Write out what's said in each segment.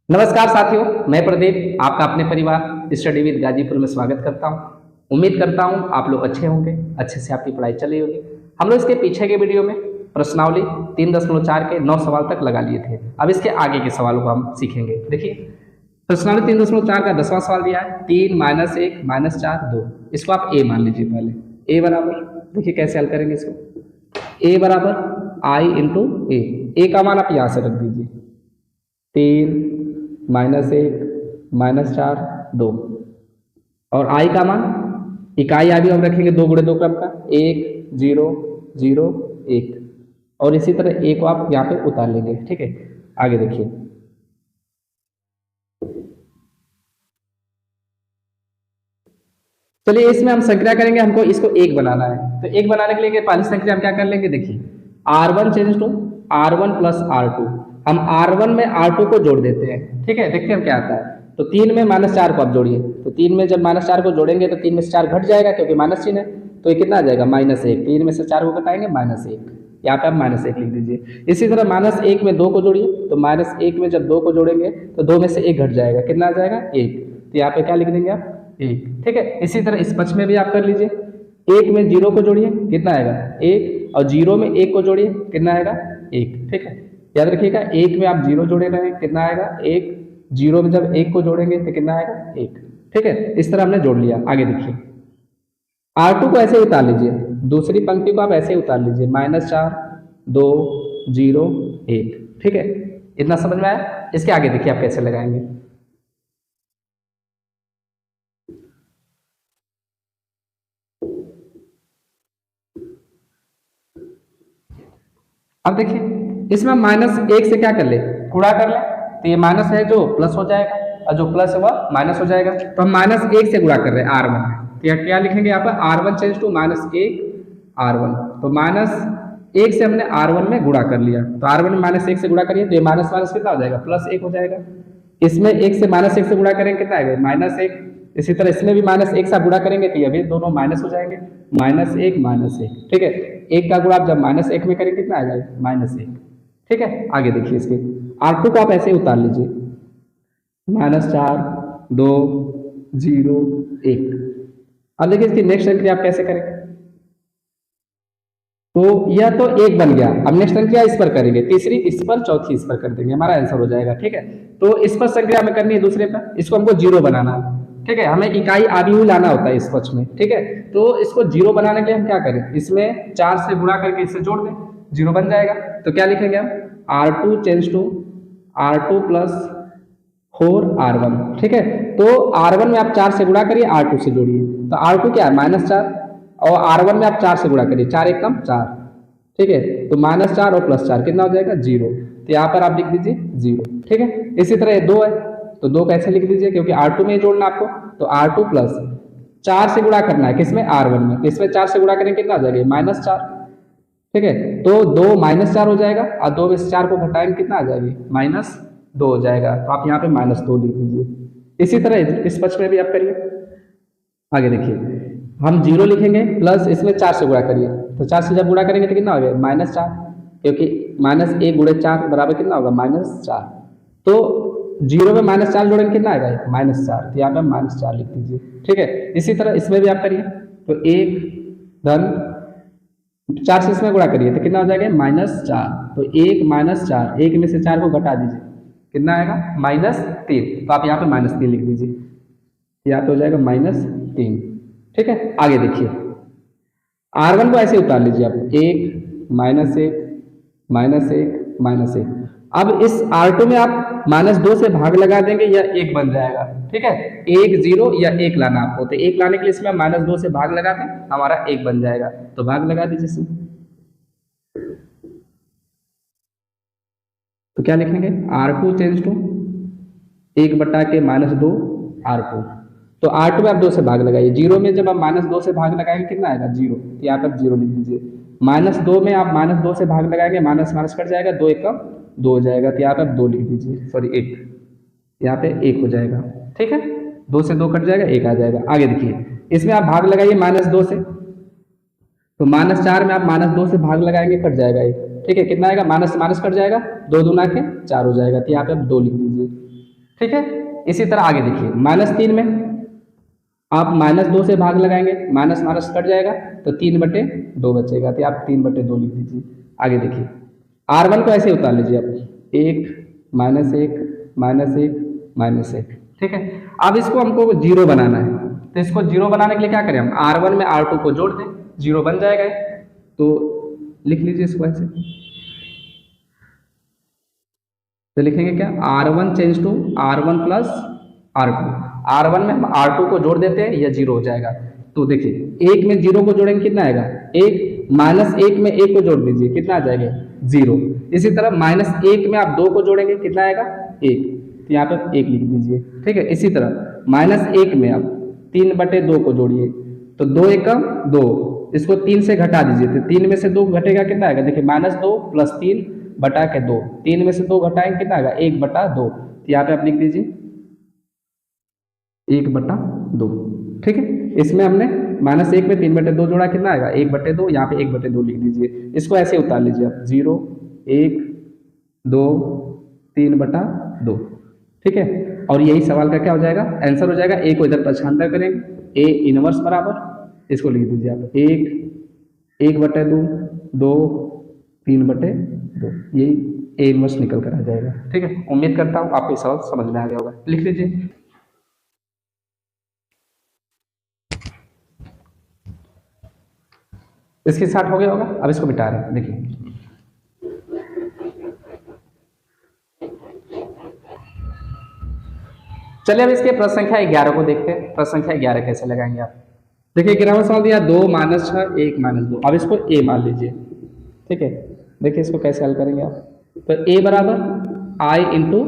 नमस्कार साथियों, मैं प्रदीप आपका अपने परिवार स्टडी विद गाजीपुर में स्वागत करता हूं। उम्मीद करता हूं आप लोग अच्छे होंगे, अच्छे से आपकी पढ़ाई चल रही होगी। हम लोग इसके पीछे के वीडियो में प्रश्नावली 3.4 के 9 सवाल तक लगा लिए थे। अब इसके आगे के सवालों को हम सीखेंगे। देखिए, प्रश्नावली 3.4 का 10वां सवाल दिया है 3 - 1 - 4 2। इसको आप ए मान लीजिए। पहले ए बराबर, देखिए कैसे हल करेंगे इसको। ए बराबर आई इंटू ए का मान आप यहाँ से रख दीजिए। 3 -1 - 4 2 और आई का मान इकाई आगे हम रखेंगे 2 × 2 क्रम का 1 0 0 1 और इसी तरह ए को आप यहाँ पे उतार लेंगे। ठीक है, आगे देखिए। चलिए, इसमें हम संक्रिया करेंगे। हमको इसको 1 बनाना है, तो 1 बनाने के लिए पहली संक्रिया हम क्या कर लेंगे। देखिए, R1 change to R1 + R2। हम R1 में R2 को जोड़ देते हैं। ठीक है, देखते हैं क्या आता है। तो 3 में -4 को आप जोड़िए। तो 3 में जब -4 को जोड़ेंगे तो 3 में से 4 घट जाएगा क्योंकि माइनस चिन्ह है। तो ये कितना आ जाएगा -1। 3 में से 4 को घटाएंगे -1, यहाँ पे आप -1 लिख दीजिए। इसी तरह -1 में 2 को जोड़िए। तो -1 में जब 2 को जोड़ेंगे तो 2 में से 1 घट जाएगा, कितना आ जाएगा 1। तो यहाँ पे क्या लिख देंगे आप 1। ठीक है, इसी तरह इस पक्ष में भी आप कर लीजिए। 1 में 0 को जोड़िए, कितना आएगा 1 और 0 में 1 को जोड़िए, कितना आएगा 1। ठीक है, याद रखिएगा 1 में आप 0 जोड़े रहे, कितना आएगा 1। 0 में जब 1 को जोड़ेंगे तो कितना आएगा 1। ठीक है, इस तरह हमने जोड़ लिया। आगे देखिए, R2 को ऐसे उतार लीजिए, दूसरी पंक्ति को आप ऐसे उतार लीजिए। -4 2 0 1। ठीक है, इतना समझ में आया। इसके आगे देखिए आप कैसे लगाएंगे। अब देखिए, इसमें -1 से क्या कर ले, गुणा कर ले। तो ये माइनस है जो प्लस हो जाएगा और जो प्लस है वह माइनस हो जाएगा। तो हम -1 से गुणा कर रहे हैं R1 में। तो यहाँ क्या लिखेंगे, यहाँ पर R1 चेंज टू -1 R1। तो -1 से हमने R1 में गुणा कर लिया। तो R1 में -1 से गुणा करिए तो ये माइनस माइनस कितना हो जाएगा, +1 हो जाएगा। इसमें 1 से -1 से गुणा करेंगे कितना आएगा -1। इसी तरह इसमें भी -1 से गुणा करेंगे तो ये भी दोनों माइनस हो जाएंगे। -1 -1। ठीक है, 1 का गुणा आप जब -1 में करेंगे कितना आ जाएगा -1। ठीक है, आगे देखिए। इसके R2 को आप ऐसे ही उतार लीजिए। -4 2 0 1। अब देखिए इसकी नेक्स्ट संक्रिया आप कैसे करेंगे। तो यह तो 1 बन गया। अब नेक्स्ट संक्रिया इस पर करेंगे, तीसरी इस पर, चौथी इस पर कर देंगे, हमारा आंसर हो जाएगा। ठीक है, तो इस पर संक्रिया हमें करनी है, दूसरे पर इसको हमको 0 बनाना है। ठीक है, हमें इकाई आदि ही लाना होता है इस पक्ष में। ठीक है, तो इसको 0 बनाने के लिए हम क्या करें, इसमें 4 से गुणा करके इससे जोड़ दें, 0 बन जाएगा। तो क्या लिखेंगे हम, R2 change to R2 + 4 R1। ठीक है, तो R1 में आप 4 से गुणा करिए, R2 से जोड़िए। तो R2 क्या है -4 और R1 में आप 4 से गुणा करिए, 4 × 1 = 4। ठीक है, तो -4 और +4 कितना हो जाएगा 0। तो यहाँ पर आप लिख दीजिए 0। ठीक है, इसी तरह 2 है तो 2 कैसे लिख दीजिए, क्योंकि R2 में जोड़ना आपको। तो R2 + 4 से गुणा करना है किसमें, R1 में। तो इसमें 4 से गुणा करेंगे कितना आ जाएगा -4। ठीक है, तो 2 -4 हो जाएगा और 2 में से 4 को घटाएंगे कितना आ जाएगी -2 हो जाएगा। तो आप यहाँ पे -2 लिख दीजिए। इसी तरह इस पक्ष में भी आप करिए। आगे देखिए, हम 0 लिखेंगे प्लस इसमें 4 से गुणा करिए। तो 4 से जब गुणा करेंगे तो कितना हो गया -4, क्योंकि -1 × 4 बराबर कितना होगा -4। तो 0 में -4 जोड़ेंगे कितना आएगा -4। तो यहाँ पे -4 लिख दीजिए। ठीक है, इसी तरह इसमें भी आप करिए। तो 1 धन 4 से इसमें गुणा करिए तो कितना हो जाएगा -4। तो 1 -4, 1 में से 4 को घटा दीजिए, कितना आएगा -3। तो आप यहाँ पे -3 लिख दीजिए, यहाँ पे हो जाएगा -3। ठीक है, आगे देखिए, R1 को ऐसे उतार लीजिए आप, 1 -1 -1 -1। अब इस R2 में आप -2 से भाग लगा देंगे या 1 बन जाएगा। ठीक है, 1 0 या 1 लाना आपको। तो 1 लाने के लिए इसमें -2 से भाग लगा दें, हमारा 1 बन जाएगा। तो भाग लगा दीजिए इसमें। तो क्या लिखेंगे, R2 चेंज टू 1/(-2) R2। तो R2 में आप 2 से भाग लगाइए। 0 में जब आप -2 से भाग लगाएंगे कितना आएगा 0। तो यहाँ पर 0 लिख दीजिए। -2 में आप -2 से भाग लगाएंगे, माइनस माइनस कट जाएगा, 2 × 1 = 2 हो जाएगा। तो यहाँ पे आप 2 लिख दीजिए, सॉरी 1, यहाँ पे 1 हो जाएगा। ठीक है, 2 से 2 कट जाएगा, 1 आ जाएगा। आगे देखिए, इसमें आप भाग लगाइए -2 से। तो -4 में आप -2 से भाग लगाएंगे, कट जाएगा 1। ठीक है, कितना आएगा, माइनस माइनस कट जाएगा, 2 दूना के 4 हो जाएगा। तो यहाँ पे आप 2 लिख दीजिए। ठीक है। इसी तरह आगे देखिए, -3 में आप -2 से भाग लगाएंगे, माइनस माइनस कट जाएगा तो 3/2 बचेगा, तो आप 3/2 लिख दीजिए। आगे देखिए, R1 को ऐसे उतार लीजिए आप, 1 -1 -1 -1, ठीक है। अब इसको हमको 0 बनाना है, तो इसको 0 बनाने के लिए क्या करें हम, R1 में R2 को जोड़ दें, 0 बन जाएगा। तो लिख लीजिए इसको ऐसे, तो लिखेंगे क्या, R1 change to R1 plus R2। R1 में हम R2 को जोड़ देते हैं, यह 0 हो जाएगा। तो देखिए 1 में 0 को जोड़ेंगे कितना आएगा 1, -1 में 1 को जोड़ दीजिए कितना आ जाएगा 0। इसी तरह -1 में आप 2 को जोड़ेंगे कितना आएगा 1, तो यहाँ पर 1 लिख दीजिए, ठीक है। इसी तरह -1 में आप 3/2 को जोड़िए, तो 2 × 2, इसको 3 से घटा दीजिए, तो 3 में से 2 घटेगा कितना आएगा, देखिए -2 + 3 बटा के 2, 3 में से 2 घटाएंगे कितना आएगा 1/2, तो यहाँ पे आप लिख दीजिए 1/2, ठीक है। इसमें हमने -1 में 3/2 जोड़ा कितना आएगा 1/2, यहाँ पे 1/2 लिख दीजिए। इसको ऐसे उतार लीजिए आप, 0 1 2 3/2, ठीक है। और यही सवाल का क्या हो जाएगा, आंसर हो जाएगा। ए को इधर पक्षांतर करेंगे, A इनवर्स बराबर इसको लिख दीजिए आप 1 1/2 2 3/2, यही A इनवर्स निकल कर आ जाएगा, ठीक है। उम्मीद करता हूँ आपको सवाल समझ में आ गया होगा, लिख लीजिए। इसके साथ हो गया होगा, अब इसको मिटा रहे हैं, देखिए चलिए अब इसके प्रश्न संख्या 11 को देखते हैं। प्रश्न संख्या 11 कैसे लगाएंगे आप, देखिए 11वां सवाल दिया 2 -6 1 -2, अब इसको A मान लीजिए, ठीक है। देखिए इसको कैसे हल करेंगे आप, तो A बराबर I ×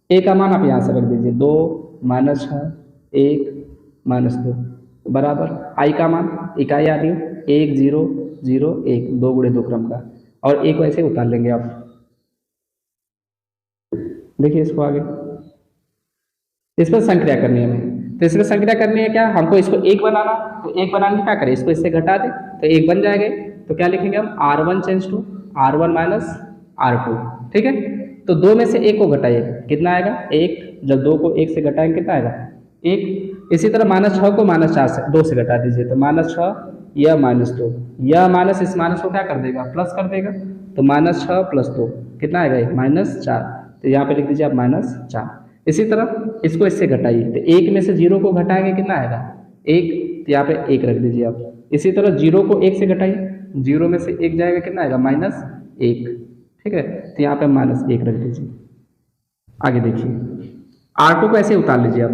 A का मान आप यहाँ से रख दीजिए, 2 -6 1 -2 बराबर I का मान इकाई आ रही 1 0 0 1, 2 × 2 क्रम का, और A को ऐसे उतार लेंगे आप। देखिए इसको आगे इस पर संक्रिया करनी है हमें, तो इसमें संक्रिया करनी है क्या, हमको इसको 1 बनाना, तो 1 बनाने क्या करें, इसको इससे घटा दें तो 1 बन जाएगा। तो क्या लिखेंगे हम, R1 change to R1 minus R2, ठीक है। तो 2 में से 1 को घटाइए कितना आएगा 1, जब 2 को 1 से घटाएंगे कितना आएगा 1। इसी तरह -6 को -4 से 2 से घटा दीजिए, तो -6 या -2, यह माइनस इस माइनस को क्या कर देगा प्लस कर देगा, तो -6 + 2 कितना आएगा -4, तो यहाँ पे लिख दीजिए आप -4। इसी तरह इसको इससे घटाइए, तो 1 में से 0 को घटाएंगे कितना आएगा 1, तो यहाँ पे 1 रख दीजिए आप। इसी तरह 0 को 1 से घटाइए, 0 में से 1 जाएगा कितना आएगा -1, ठीक है, तो यहाँ पे -1 रख दीजिए। आगे देखिए R2 को ऐसे उतार लीजिए आप,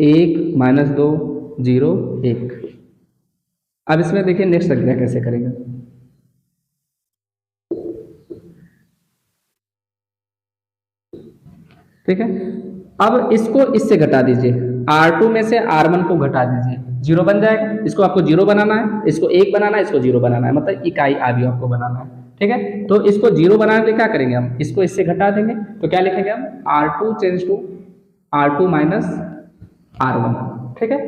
1 -2 0 1। अब इसमें देखिए नेक्स्ट संक्रिया कैसे करेंगे, ठीक है। अब इसको इससे घटा दीजिए, R2 में से R1 को घटा दीजिए, 0 बन जाएगा। इसको आपको 0 बनाना है, इसको 1 बनाना है, इसको 0 बनाना है, मतलब इकाई आदि आपको बनाना है, ठीक है। तो इसको 0 बनाने के लिए क्या करेंगे हम, इसको इससे घटा देंगे, तो क्या लिखेंगे हम R2 change to R2 minus R1, ठीक है।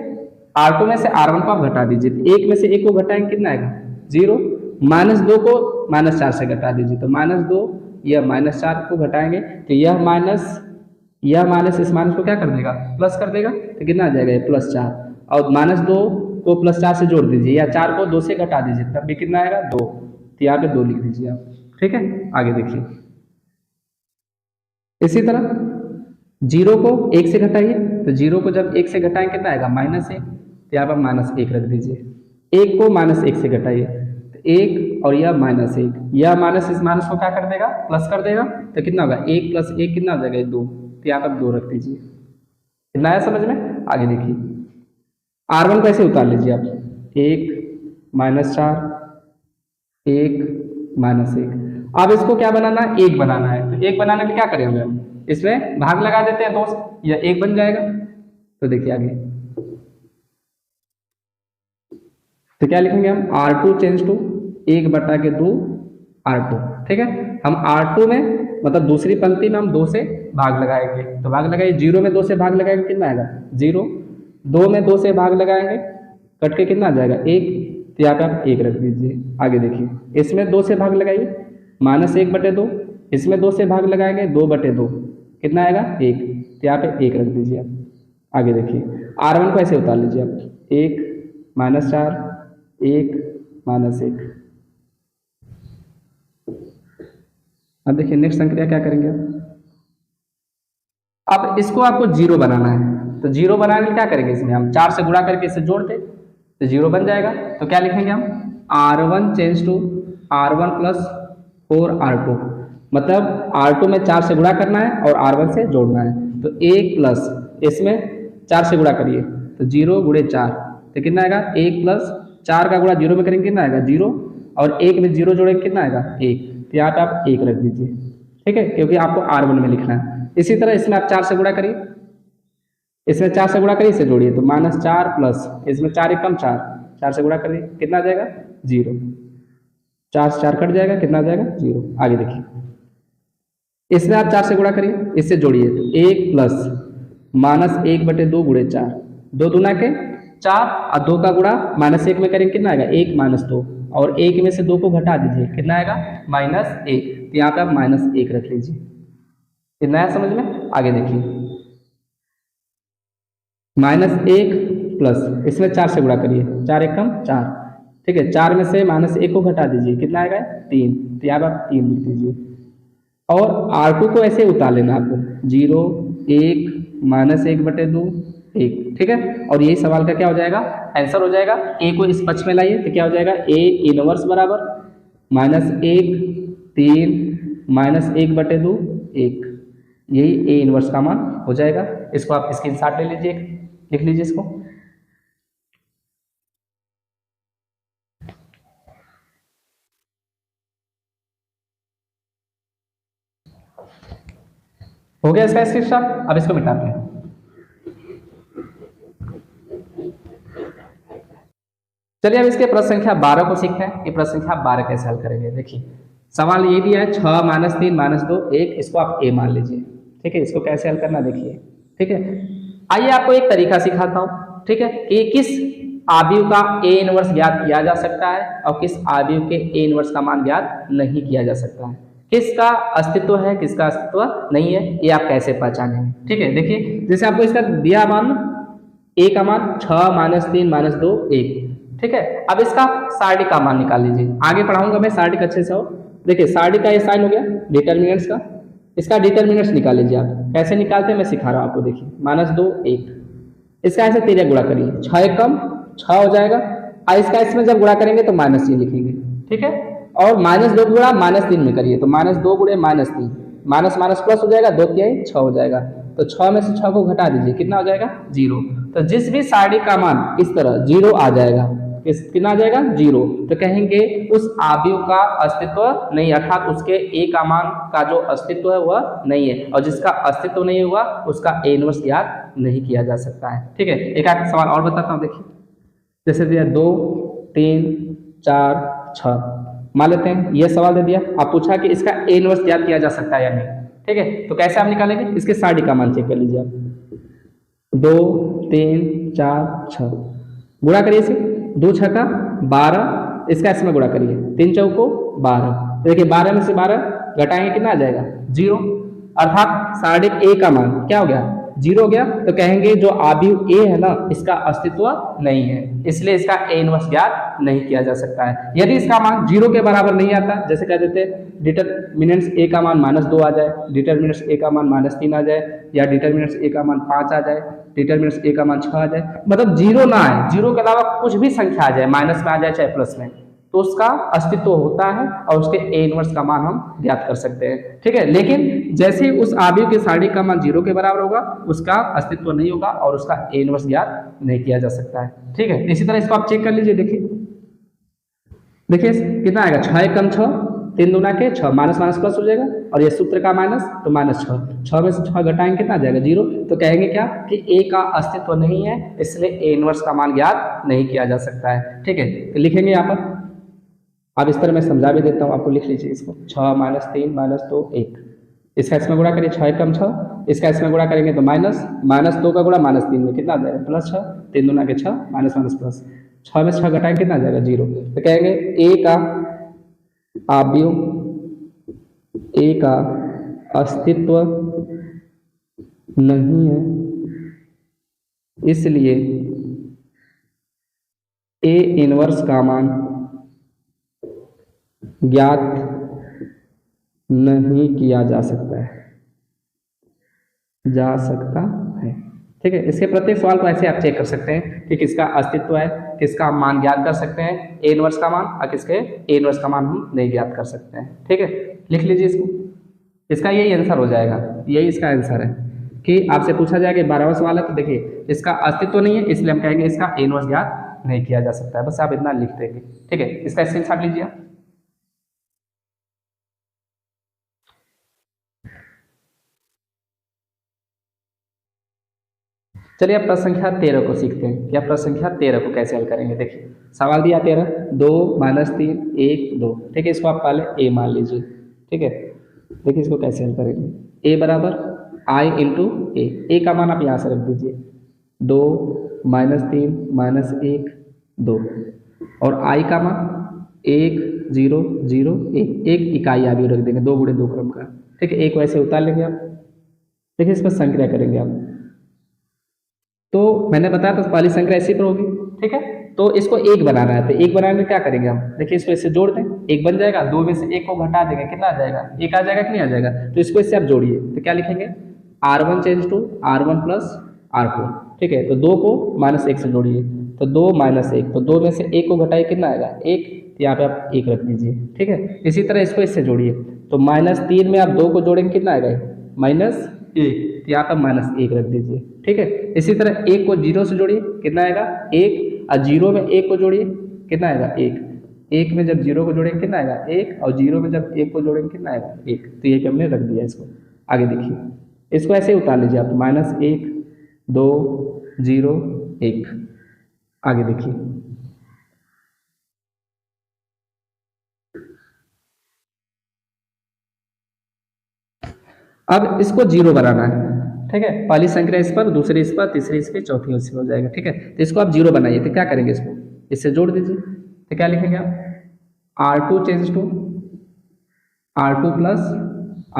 R2 में से R1 को आप घटा दीजिए, 1 में से 1 को घटाएंगे कितना आएगा 0, -2 को -4 से घटा दीजिए, तो -2 या -4 को घटाएंगे तो यह माइनस इस माइनस को क्या कर देगा प्लस कर देगा, तो कितना आ जाएगा ये +4, और -2 को +4 से जोड़ दीजिए, या 4 को 2 से घटा दीजिए, तब भी कितना आएगा 2, तो यहाँ पे 2 लिख दीजिए आप, ठीक है। आगे देखिए इसी तरह 0 को 1 से घटाइए, तो 0 को जब 1 से घटाएंगे कितना आएगा -1, तो यहाँ पर -1 रख दीजिए। 1 को -1 से घटाइए, तो 1 और यह -1, यह माइनस इस माइनस को क्या कर देगा प्लस कर देगा, तो कितना होगा 1 + 1 कितना हो जाएगा 2, तो यहाँ पर 2 रख दीजिए। कितना आया समझ में। आगे देखिए R1 को ऐसे उतार लीजिए आप, 1 -4 1 -1। अब इसको क्या बनाना है 1 बनाना है, तो 1 बनाने के लिए क्या करेंगे हम, इसमें भाग लगा देते हैं 2 से, या 1 बन जाएगा। तो देखिए आगे तो क्या लिखेंगे हम R2 चेंज टू 1/2 R2, ठीक है। हम R2 में मतलब दूसरी पंक्ति में हम 2 से भाग लगाएंगे, तो भाग लगाइए, 0 में 2 से भाग लगाएंगे कितना आएगा 0, 2 में 2 से भाग लगाएंगे कट के कितना आ जाएगा 1, तो यहाँ पे आप 1 रख दीजिए। आगे देखिए इसमें 2 से भाग लगाइए -1/2, इसमें 2 से भाग लगाएंगे 2/2, कितना आएगा 1, तो यहाँ पे 1 रख दीजिए आप। आगे देखिए R1 को ऐसे उतार लीजिए आप, 1 -4 1 -1। अब देखिए नेक्स्ट संक्रिया क्या करेंगे अब इसको आपको 0 बनाना है, तो 0 बनाने के लिए क्या करेंगे, इसमें हम 4 से गुणा करके इसे जोड़ दें तो 0 बन जाएगा। तो क्या लिखेंगे हम, R1 change to R1 plus 4R2, मतलब R2 में 4 से गुणा करना है और R1 से जोड़ना है। तो 1 प्लस इसमें 4 से गुणा करिए तो 0 × 4, तो कितना आएगा 1 प्लस 4 का गुणा 0 में करेंगे कितना आएगा 0, और 1 में 0 जोड़ेंगे कितना आएगा 1, तो यहाँ पे आप 1 रख दीजिए, ठीक है, क्योंकि आपको R1 में लिखना है। इसी तरह इसमें आप 4 से गुणा करिए, इसमें 4 से गुणा करिए, इसे जोड़िए तो -4 प्लस इसमें 4 × 4, 4 से गुणा करिए कितना आ जाएगा 0, 4 से 4 कट जाएगा, कितना आ जाएगा 0। आगे देखिए इसमें आप 4 से गुणा करिए, इससे जोड़िए तो 1 प्लस -1/2 × 4, 2 दूना के 4 और 2 का गुणा -1 में करेंगे कितना आएगा 1 -2, और 1 में से 2 को घटा दीजिए कितना आएगा -1, तो यहाँ पे आप -1 रख लीजिए। कितना है समझ में। आगे देखिए -1 प्लस इसमें 4 से गुणा करिए, 4 × 4, ठीक है, 4 में से -1 को घटा दीजिए कितना आएगा 3, तो यहाँ पर आप 3 लिख दीजिए। और R2 को ऐसे उतार लेना आपको 0 1 -1/2 1, ठीक है, और यही सवाल का क्या हो जाएगा आंसर हो जाएगा। A को इस पक्ष में लाइए तो क्या हो जाएगा A इनवर्स बराबर -1 3 -1/2 1, यही A इनवर्स का मान हो जाएगा। इसको आप स्क्रीनशॉट ले लीजिए, लिख लीजिए इसको। हो गया इसका स्क्रीनशॉट, अब इसको मिटाते हैं। चलिए अब इसके प्रश्न संख्या 12 को सीखते हैं। ये प्रश्न संख्या 12 कैसे हल करेंगे। देखिए सवाल ये दिया है 6 - 3 - 2 1, इसको आप A मान लीजिए, ठीक है। इसको कैसे हल करना देखिए, ठीक है। आइए आपको एक तरीका सिखाता हूँ, ठीक है, कि किस आव्यूह का A इनवर्स ज्ञात किया जा सकता है और किस आव्यूह के A इनवर्स का मान ज्ञात नहीं किया जा सकता है, किसका अस्तित्व है किसका अस्तित्व नहीं है, ये आप कैसे पहचानेंगे, ठीक है। देखिए जैसे आपको इसका दिया मान A का मान 6 - 3 - 2 1, ठीक है। अब इसका सारणी का मान निकाल लीजिए, आगे पढ़ाऊंगा मैं सारणी का अच्छे से। हो देखिए सारणी का ये साइन हो गया डिटर्मिनेंट्स का, इसका डिटर्मिनेंट्स निकाल लीजिए आप। कैसे निकालते हैं मैं सिखा रहा हूँ आपको। देखिए -2 1, इसका ऐसे 3 गुणा करिए, 6 कम 6 हो जाएगा, और इसका इसमें जब गुणा करेंगे तो -3 लिखेंगे, ठीक है। और -2 गुणा -3 में करिए तो -2 × -3, माइनस माइनस प्लस हो जाएगा, 2 तिहाई 6 हो जाएगा, तो 6 में से 6 को घटा दीजिए कितना हो जाएगा 0। तो जिस भी सारणी का मान इस तरह 0 आ जाएगा, कितना आ जाएगा 0, तो कहेंगे उस आव्यूह का अस्तित्व नहीं, अर्थात उसके A का मान का जो अस्तित्व है वह नहीं है, और जिसका अस्तित्व नहीं हुआ उसका A इनवर्स ज्ञात नहीं किया जा सकता है, ठीक है। एक आध सवाल और बताता हूँ, देखिए जैसे दिया 2 3 4 6, मान लेते हैं ये सवाल दे दिया, आप पूछा कि इसका A इनवर्स ज्ञात किया जा सकता है या नहीं, ठीक है। तो कैसे आप निकालेंगे, इसके सारणी का मान चेक कर लीजिए आप, 2 3 4 6 गुणा करिए इसे, 2 6 का 12, इसका इसमें गुणा करिए, 3 चौको 12, देखिए 12 में से 12 घटाएंगे कितना आ जाएगा 0, अर्थात सारणी A का मान क्या हो गया 0 हो गया। तो कहेंगे जो आव्यूह A है ना इसका अस्तित्व नहीं है, इसलिए इसका A इनवर्स ज्ञात नहीं किया जा सकता है। यदि इसका मान 0 के बराबर नहीं आता, जैसे कह देते डिटरमिनेंट्स A का मान -2 आ जाए, डिटरमिनेंट्स A का मान -3 आ जाए, या डिटरमिनेंट्स A का मान 5 आ जाए, डिटरमिनेंट्स A का मान 6 आ जाए, मतलब 0 ना आए, 0 के अलावा कुछ भी संख्या आ जाए, माइनस में आ जाए चाहे प्लस में, तो उसका अस्तित्व होता है और उसके A इनवर्स का मान हम ज्ञात कर सकते हैं, ठीक है। लेकिन जैसे ही उस आव्यूह के सारणी का मान 0 के बराबर होगा उसका अस्तित्व नहीं होगा और उसका A इनवर्स ज्ञात नहीं किया जा सकता है, ठीक है। इसी तरह इसको आप चेक कर लीजिए, देखिए कितना आएगा 6 कम 6, 3 दूना के 6, माइनस माइनस प्लस हो जाएगा, और ये सूत्र का माइनस तो -6, 6 में से 6 घटाएंगे कितना आ जाएगा 0। तो कहेंगे क्या कि A का अस्तित्व नहीं है, इसलिए A इनवर्स का मान ज्ञात नहीं किया जा सकता है, ठीक है। तो लिखेंगे यहाँ पर, अब इस तरह मैं समझा भी देता हूँ, आपको लिख लीजिए इसको, 6 - 3 - 2 1, इसका इसमें गुणा करिए 6 कम 6, इसका इसमें गुणा करेंगे तो -2 का गुणा -3 में कितना आ जाएगा +6, 3 दूना के 6, माइनस माइनस प्लस, 6 में से 6 घटाएंगे कितना आ जाएगा 0। तो कहेंगे A का आव्यूह, A का अस्तित्व नहीं है, इसलिए ए इनवर्स का मान ज्ञात नहीं किया जा सकता है, ठीक है। इसके प्रत्येक सवाल को ऐसे आप चेक कर सकते हैं कि किसका अस्तित्व है, किसका हम मान ज्ञात कर सकते हैं ए इनवर्स का मान, और किसके ए इनवर्स का मान हम नहीं ज्ञात कर सकते हैं, ठीक है। लिख लीजिए इसको, इसका यही आंसर हो जाएगा, यही इसका आंसर है कि आपसे पूछा जाएगा 12वां सवाल है तो देखिए इसका अस्तित्व नहीं है, इसलिए हम कहेंगे इसका ए इनवर्स ज्ञात नहीं किया जा सकता है। बस आप इतना लिख देंगे, ठीक है। इसका स्क्रीनशॉट लीजिए। चलिए अब प्रश्न संख्या 13 को सीखते हैं कि आप प्रश्न संख्या 13 को कैसे हल करेंगे। देखिए सवाल दिया 13, 2 - 3 1 2, ठीक है। इसको आप पहले ए मान लीजिए, ठीक है। देखिए इसको कैसे हल करेंगे। ए बराबर आई इंटू ए का मान आप यहाँ से रख दीजिए, 2 - 3 - 1 2, और आई का मान 1 0 0 1, एक इकाई आगे रख देंगे, 2 गुणे 2 क्रम का, ठीक है। एक वैसे उतार लेंगे आप। देखिए इस पर संक्रिया करेंगे आप, तो मैंने बताया था पहली संख्या इसी पर होगी, ठीक है। तो इसको एक बनाना है, तो एक बनाने में क्या करेंगे हम, देखिए इसको इससे जोड़ दें, एक बन जाएगा, 2 में से 1 को घटा देंगे, कितना आ जाएगा, 1 आ जाएगा कि नहीं आ जाएगा। तो इसको इससे आप जोड़िए, तो क्या लिखेंगे, R1 change to R1 plus R2, ठीक है। तो 2 को -1 से जोड़िए, तो 2 - 1, तो 2 में से 1 को घटाइए, कितना आएगा 1, तो यहाँ पे आप 1 रख दीजिए, ठीक है। इसी तरह इसको इससे जोड़िए, तो -3 में आप 2 को जोड़ेंगे, कितना आएगा -1, तो यहाँ पर -1 रख दीजिए, ठीक है। इसी तरह 1 को 0 से जोड़िए, कितना आएगा 1, और 0 में 1 को जोड़िए, कितना आएगा 1, 1 में जब 0 को जोड़ेंगे कितना आएगा 1, और 0 में जब 1 को जोड़ेंगे कितना आएगा 1, तो ये हमने रख दिया इसको। आगे देखिए इसको ऐसे ही उतार लीजिए आप, -1 2 0 1, आगे देखिए अब इसको 0 बनाना है, ठीक है। पहली संख्या इस पर, दूसरी इस पर, तीसरी इस पर, चौथी उस पर हो जाएगा, ठीक है। तो इसको आप 0 बनाइए, तो क्या करेंगे, इसको इससे जोड़ दीजिए, तो क्या लिखेंगे आप, R2 change to R2 plus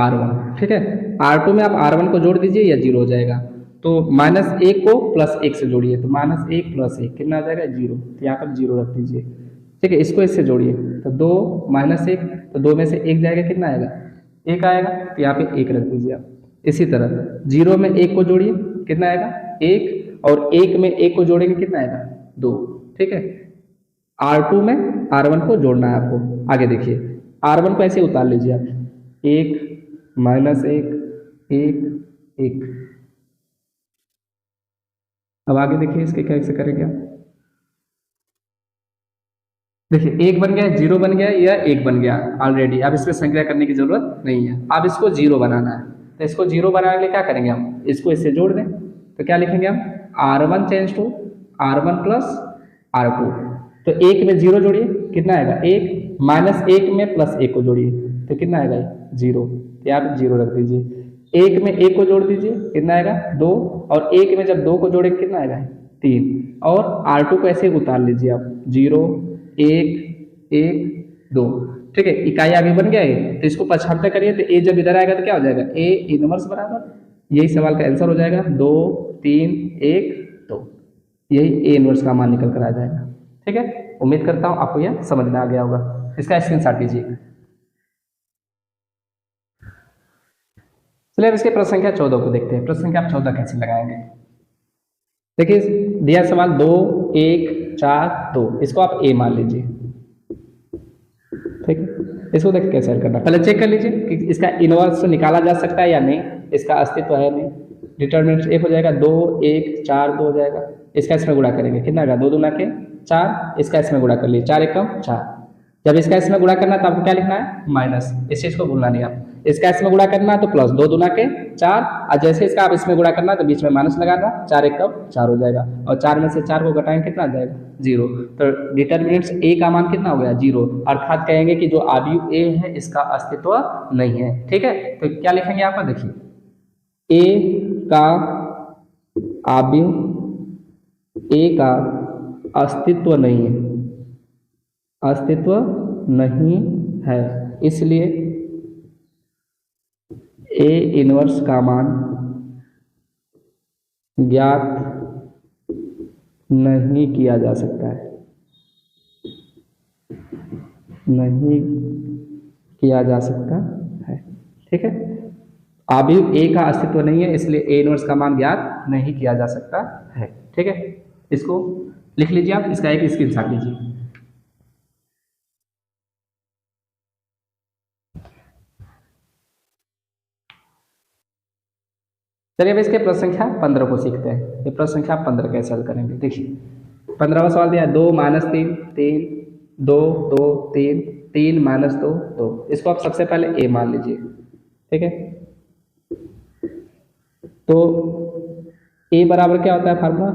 R1, ठीक है। R2 में आप R1 को जोड़ दीजिए, या 0 हो जाएगा। तो -1 को +1 से जोड़िए, तो -1 + 1 कितना आ जाएगा 0, तो यहाँ पर 0 रख दीजिए, ठीक है। इसको इससे जोड़िए, तो 2 - 1, तो 2 में से 1 जाएगा, कितना आएगा 1 आएगा, तो यहाँ पे 1 रख दीजिए आप। इसी तरह 0 में 1 को जोड़िए, कितना आएगा 1, और 1 में 1 को जोड़ेंगे, कितना आएगा 2, ठीक है। R2 में R1 को जोड़ना है आपको। आगे देखिए R1 को ऐसे उतार लीजिए आप, 1 - 1 1 1। अब आगे देखिए इसके कैसे करेंगे आप, देखिए 1 बन गया, 0 बन गया, या 1 बन गया ऑलरेडी, अब इसमें संख्या करने की जरूरत नहीं है। अब इसको 0 बनाना है, तो इसको 0 बनाने के लिए क्या करेंगे हम, इसको इससे जोड़ दें, तो क्या लिखेंगे हम, R1 change to R1 plus R2, तो 1 में 0 जोड़िए, कितना आएगा 1, -1 में +1 को जोड़िए, तो कितना आएगा 0, तो यहाँ पे 0 रख दीजिए। 1 में 1 को जोड़ दीजिए, कितना आएगा 2, और 1 में जब 2 को जोड़ेंगे कितना आएगा 3, और R2 को ऐसे उतार लीजिए आप, 0 1 1 2, ठीक है। इकाई आगे बन गया है, तो इसको 75 करिए, तो ए जब इधर आएगा तो क्या हो जाएगा, ए इनवर्स बराबर, यही सवाल का आंसर हो जाएगा, 2 3 1 2, यही ए इनवर्स का मान निकल कर आ जाएगा, ठीक है। उम्मीद करता हूँ आपको यह समझ में आ गया होगा। इसका स्क्रीनशॉट लीजिए। चलिए अब इसके प्रश्न संख्या 14 को देखते हैं। प्रश्न संख्या आप 14 कैसे लगाएंगे। देखिए दिया सवाल 2 1 4 2, इसको आप ए मान लीजिए, ठीक है। इसको देखिए कैसे हल करना, पहले चेक कर लीजिए कि इसका इनवर्स निकाला जा सकता है या नहीं, इसका अस्तित्व है नहीं। डिटर्मिनेंट 1 हो जाएगा, 2 1 4 2 हो जाएगा, इसका इसमें गुणा करेंगे, कितना आएगा 2 दूना के 4, इसका इसमें गुणा कर लिए, 4 एकम 4। जब इसका इसमें गुणा करना है तो आपको क्या लिखना है माइनस, इस चीज को भूलना नहीं आप। इसका इसमें गुणा करना है तो प्लस, 2 दूना के 4, और जैसे इसका आप इसमें गुणा करना है तो बीच में माइनस लगाना, 4 एकम 4 हो जाएगा, और 4 में से 4 को घटाएंगे कितना आ जाएगा 0। तो डिटर्मिनेंट्स ए का मान कितना हो गया 0, अर्थात कहेंगे कि जो अवयव ए है इसका अस्तित्व नहीं है, ठीक है। तो क्या लिखेंगे यहाँ पर, देखिए ए का अवयव ए का अस्तित्व नहीं है, अस्तित्व नहीं है, इसलिए ए इनवर्स का मान ज्ञात नहीं किया जा सकता है, नहीं किया जा सकता है। ठीक है, अभी ए का अस्तित्व नहीं है, इसलिए ए इनवर्स का मान ज्ञात नहीं किया जा सकता है। ठीक है, इसको लिख लीजिए आप, इसका एक स्क्रीनशॉट लीजिए। चलिए अब इसके प्रश्न संख्या 15 को सीखते हैं। ये प्रश्न संख्या 15 कैसे हल करेंगे, देखिए 15वां सवाल दिया 2 - 3 3 2 2 3 3 - 2 2। इसको आप सबसे पहले ए मान लीजिए। ठीक है, तो ए बराबर क्या होता है फार्मूला,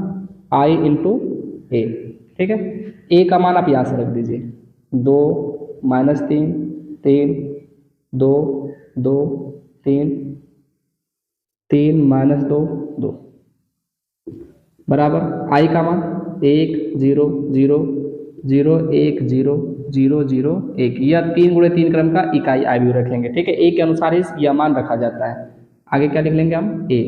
आई इंटू ए। ठीक है, ए का मान आप यहाँ से रख दीजिए 2 - 3 3 2 2 3 3 - 2 2 बराबर आई का मान 1 0 0 0 1 0 0 0 1। यह 3 × 3 क्रम का इकाई आयु रखेंगे। ठीक है, ए के अनुसार ही यह मान रखा जाता है। आगे क्या लिख लेंगे हम, ए।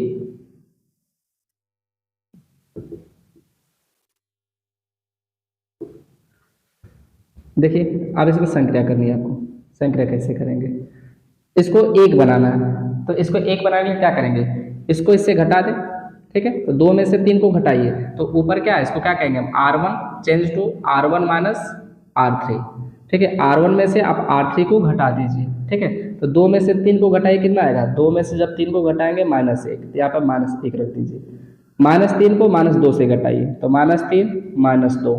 देखिए अब इसमें संक्रिया करनी है आपको। संक्रिया कैसे करेंगे, इसको एक बनाना है, तो इसको एक बनाने के लिए क्या करेंगे, इसको इससे घटा दें। ठीक है, तो 2 में से 3 को घटाइए, तो ऊपर क्या है, इसको क्या कहेंगे हम, R1 change to R1 - R3। ठीक है, R1 में से आप R3 को घटा दीजिए। ठीक है, तो 2 में से 3 को घटाइए, कितना आएगा, 2 में से जब 3 को घटाएंगे -1, तो यहाँ पर -1 रख दीजिए। -3 को -2 से घटाइए, तो -3 - 2,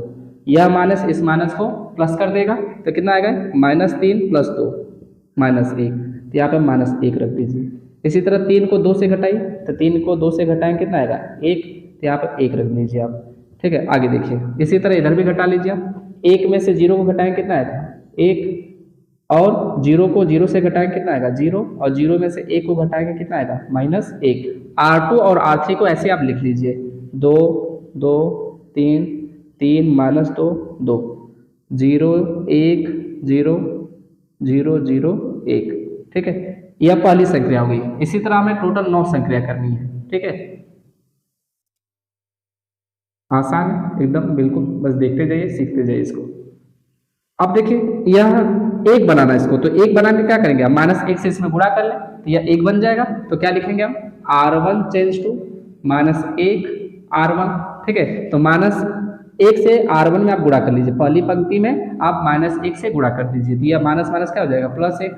यह माइनस इस माइनस को प्लस कर देगा, तो कितना आएगा, -3 + 2 -1, तो यहाँ पर -1 रख दीजिए। इसी तरह 3 को 2 से घटाइए, तो 3 को 2 से घटाएंगे कितना आएगा, 1, तो यहाँ पर 1 रख दीजिए आप। ठीक है, आगे देखिए, इसी तरह इधर भी घटा लीजिए आप। 1 में से 0 को घटाएंगे कितना आएगा, 1, और 0 को 0 से घटाएंगे कितना आएगा, 0, और 0 में से 1 को घटाएंगे कितना आएगा, -1। R2 और R3 को ऐसे आप लिख लीजिए, 2 2 3 3 - 2 2 0 1 0 0 0 1। ठीक है, यह पहली संक्रिया हो गई। इसी तरह हमें टोटल 9 संक्रिया करनी है। ठीक है, आसान है एकदम, बिल्कुल, बस देखते जाइए, सीखते जाइए इसको। अब देखिए यह एक बनाना है इसको, तो एक बनाने क्या करेंगे हम, -1 से इसमें गुणा कर लें, तो यह 1 बन जाएगा। तो क्या लिखेंगे हम, R1 चेंज टू -1 R1। ठीक है, तो -1 से R1 में आप गुणा कर लीजिए, पहली पंक्ति में आप -1 से गुणा कर दीजिए, तो यह माइनस माइनस क्या हो जाएगा, +1।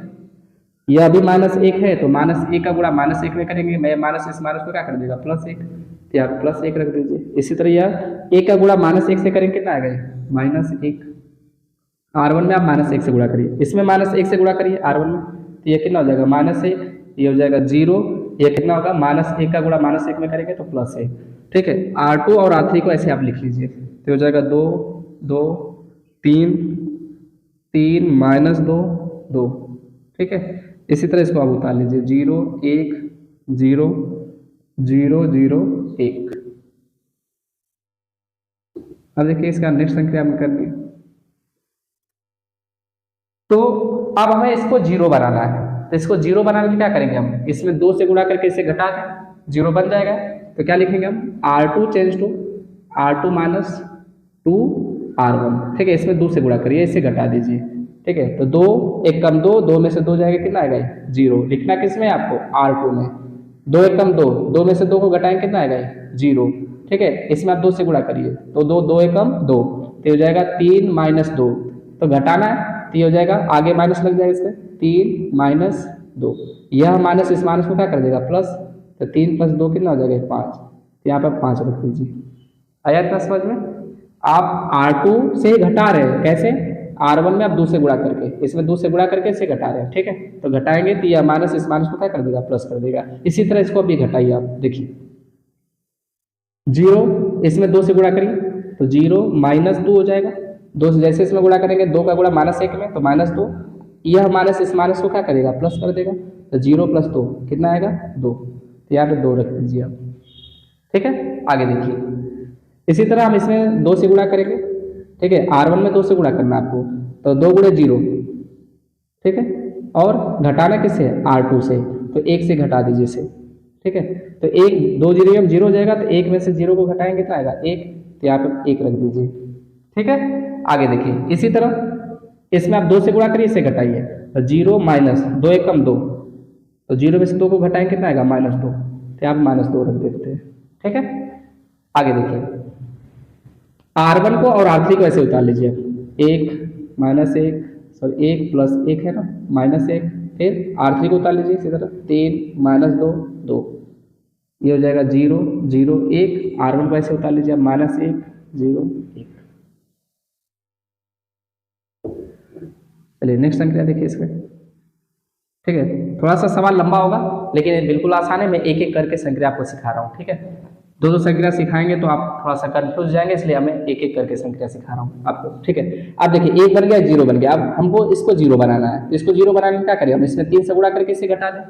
यह अभी -1 है, तो -1 का गुणा -1 में करेंगे, मैं माइनस इस माइनस को क्या कर देगा, +1, तो आप +1 रख दीजिए। इसी तरह यह 1 का गुणा -1 से करेंगे, कितना आएगा, -1। R1 में आप -1 से गुणा करिए, इसमें -1 से गुणा करिए R1 में, तो यह कितना हो जाएगा, -1, ये हो जाएगा 0, यह कितना होगा, -1 का गुणा -1 में करेंगे तो +1। ठीक है, R2 और R3 को ऐसे आप लिख लीजिए, तो हो जाएगा 2 2 3 3 -2 2। ठीक है, इसी तरह इसको आप उतार लीजिए, 0 1 0 0 0 1। अब देखिए इसका नेक्स्ट संक्रिया हमें करनी है, तो अब हमें इसको 0 बनाना है। तो इसको 0 बनाने के लिए क्या करेंगे हम, इसमें 2 से गुणा करके इसे घटा दें, 0 बन जाएगा। तो क्या लिखेंगे हम, R2 change to R2 - 2 R1। ठीक है, इसमें 2 से गुणा करिए, इसे घटा दीजिए। ठीक है, तो 2 1 कम 2, 2 में से 2 जाएगा, कितना आएगा, 0। लिखना किस में आपको, R2 में। 2 1 कम 2, 2 में से 2 को घटाएंगे, कितना आएगा, 0। ठीक है, इसमें आप 2 से गुणा करिए, तो 2 2 1 कम 2, तो हो जाएगा 3 - 2, तो घटाना है, तो ये हो जाएगा, आगे माइनस लग जाएगा इसमें, 3 - 2, यह माइनस इस माइनस को क्या कर देगा, प्लस, तो 3 + 2 कितना हो जाएगा, 5, तो यहाँ पर 5 रख दीजिए। आया इतना समझ में, आप R2 से घटा रहे हैं, कैसे, R1 में आप 2 से गुणा करके, इसमें 2 से गुणा करके इसे घटा रहे हैं। ठीक है, तो घटाएंगे तो यह माइनस इस माइनस को क्या कर देगा, प्लस कर देगा। इसी तरह इसको भी घटाइए आप, देखिए 0, इसमें 2 से गुणा करिए, तो 0 - 2 हो जाएगा, 2 से जैसे इसमें गुणा करेंगे, 2 का गुणा -1 में, तो -2, यह माइनस इस माइनस को क्या करेगा, प्लस कर देगा, तो 0 + 2 कितना आएगा, 2, तो यहाँ पे 2 रख दीजिए आप। ठीक है, आगे देखिए, इसी तरह हम इसमें 2 से गुणा करेंगे। ठीक है, R1 में 2 से गुणा करना आपको, तो 2 × 0। ठीक है, और घटाना किससे, R2 से, तो 1 से घटा दीजिए इसे। ठीक है। तो एक, दो जीरो में जीरो हो जाएगा, तो एक में से जीरो को घटाएंगे कितना आएगा, एक, तो यहाँ पे एक रख दीजिए। ठीक है, आगे देखिए इसी तरह इसमें आप दो से गुणा करिए, इसे घटाइए, तो जीरो माइनस दो एक कम दो, तो जीरो में से दो को घटाएंगे कितना आएगा, माइनस दो, तो यहाँ पे माइनस दो रख देते हैं। ठीक है, आगे देखिए R1 को और R3 को ऐसे उतार लीजिए, एक माइनस एक, सॉरी एक प्लस एक है ना, माइनस एक, फिर R3 को उतार लीजिए इसी तरह, तीन माइनस दो, दो, ये हो जाएगा जीरो जीरो एक, R1 को ऐसे उतार लीजिए, माइनस एक जीरो एक। चलिए नेक्स्ट संख्या देखिए इसमें। ठीक है, थोड़ा सा सवाल लंबा होगा लेकिन ये बिल्कुल आसान है, मैं एक एक करके संख्या आपको सिखा रहा हूँ। ठीक है, दो दो संख्या सिखाएंगे तो आप थोड़ा सा कंफ्यूज जाएंगे, इसलिए मैं एक एक करके संख्या सिखा रहा हूँ आपको। ठीक है, अब देखिए एक बन गया, जीरो बन गया, अब हमको इसको जीरो बनाना है। इसको जीरो बनाने में क्या करें, हम इसमें तीन से गुणा करके इसे घटा दें।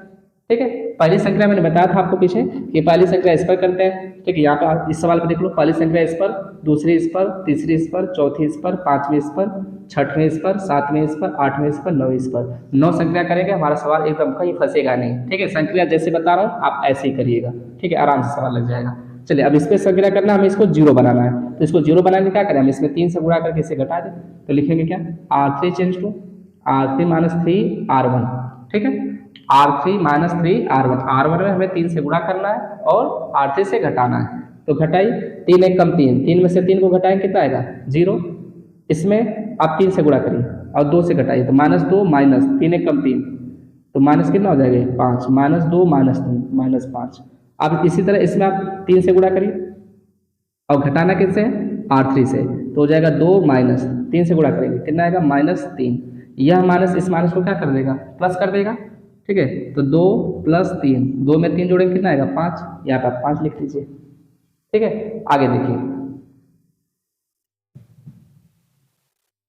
ठीक है, पहली संख्या मैंने बताया था आपको पीछे कि पहली संख्या इस पर करते हैं। ठीक है, यहाँ पे इस सवाल में देख लो, पहली संख्या इस पर, दूसरी इस पर, तीसरी इस पर, चौथी इस पर, पांचवीं इस पर, छठवीं इस पर, सातवीं इस पर, आठवीं इस पर, नौवीं इस पर। 9 संख्या करेंगे, हमारा सवाल एकदम कहीं फंसेगा नहीं। ठीक है, संख्या जैसे बता रहा हूँ आप ऐसे ही करिएगा। ठीक है, आराम से सवाल लग जाएगा। चलिए अब इस पर संख्या करना, हमें इसको जीरो बनाना है, तो इसको जीरो बनाने क्या करें, हम इसमें तीन से गुणा करके इसे घटा दें, तो लिखेंगे क्या, R3 change to R3 minus three R1। ठीक है, R3 minus three R1, R1 में हमें तीन से गुणा करना है और R3 से घटाना है, तो घटाई, तीन एक कम तीन, तीन में से तीन को घटाएं कितना आएगा, जीरो, इसमें आप तीन से गुणा करिए और दो से घटाइए, तो माइनस दो माइनस तीन एक कम तीन, तो माइनस कितना हो जाएगा, पाँच, माइनस दो माइनस तीन माइनस पाँच। अब इसी तरह इसमें आप तीन से गुणा करिए और घटाना किससे है, R3 से, तो हो जाएगा दो माइनस तीन से गुणा करेंगे कितना आएगा, माइनस तीन। यह माइनस इस माइनस को क्या कर देगा, प्लस कर देगा। ठीक है, तो दो प्लस तीन, दो में तीन जोड़ेंगे कितना आएगा, पाँच, यहाँ पर आप पाँच लिख लीजिए। ठीक है, आगे देखिए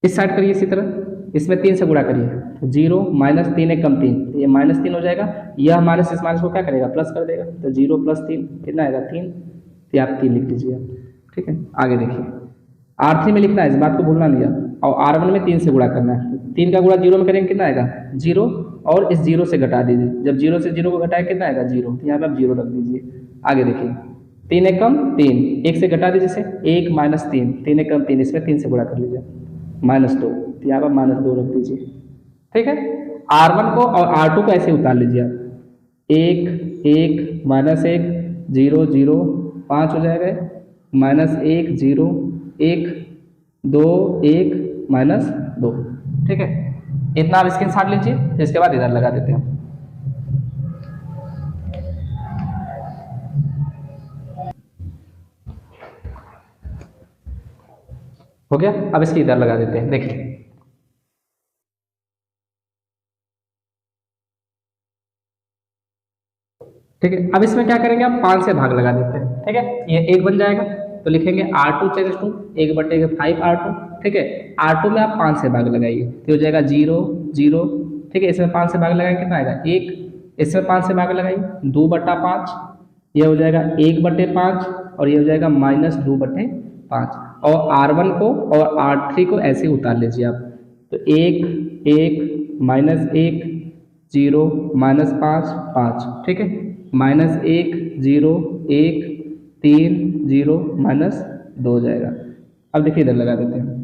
इस साइड करिए इसी तरह, इसमें तीन से गुणा करिए, तो जीरो माइनस तीन एक कम तीन, तो ये माइनस तीन हो जाएगा, यह माइनस इस माइनस को क्या करेगा, प्लस कर देगा, तो जीरो प्लस तीन कितना आएगा, तीन, तो आप तीन लिख लीजिए। ठीक है, आगे देखिए R3 में लिखना है, इस बात को भूलना नहीं है, और R1 में तीन से गुणा करना है, तीन का गुणा जीरो में करेंगे कितना आएगा, जीरो, और इस जीरो से घटा दीजिए, जब जीरो से जीरो को घटाए कितना आएगा, जीरो, तो यहाँ पे आप जीरो रख दीजिए। आगे देखिए तीन एक कम तीन, एक से घटा दीजिए, इसे एक माइनस तीन, तीन एक कम तीन, इसमें तीन से गुणा कर लीजिए, माइनस दो, तो यहाँ पर माइनस दो रख दीजिए। ठीक है, R1 को और R2 को ऐसे उतार लीजिए आप, एक एक माइनस एक जीरो जीरो पाँच हो जाएगा, माइनस एक जीरो एक दो एक माइनस दो। ठीक है, इतना आप स्क्रीन शॉट लीजिए, इसके बाद इधर लगा देते हैं। हो गया, अब इसकी इधर लगा देते हैं, देखिए ठीक है। अब इसमें क्या करेंगे, आप पाँच से भाग लगा देते हैं। ठीक है, ये एक बन जाएगा, तो लिखेंगे R2 चेंज टू एक बटे के 5R2। ठीक है, R2 में आप पाँच से भाग लगाइए, तो हो जाएगा जीरो जीरो। ठीक है, इसमें पाँच से भाग लगाएंगे कितना आएगा, एक, इसमें पाँच से भाग लगाइए, दो बटा पाँच, ये हो जाएगा एक बटे पाँच, और ये हो जाएगा माइनस दो बटे पाँच। और R1 को और R3 को ऐसे उतार लीजिए आप, तो एक एक माइनस एक जीरो माइनस पाँच पाँच। ठीक है, माइनस एक जीरो एक तीन जीरो माइनस दो हो जाएगा। अब देखिए इधर लगा देते हैं।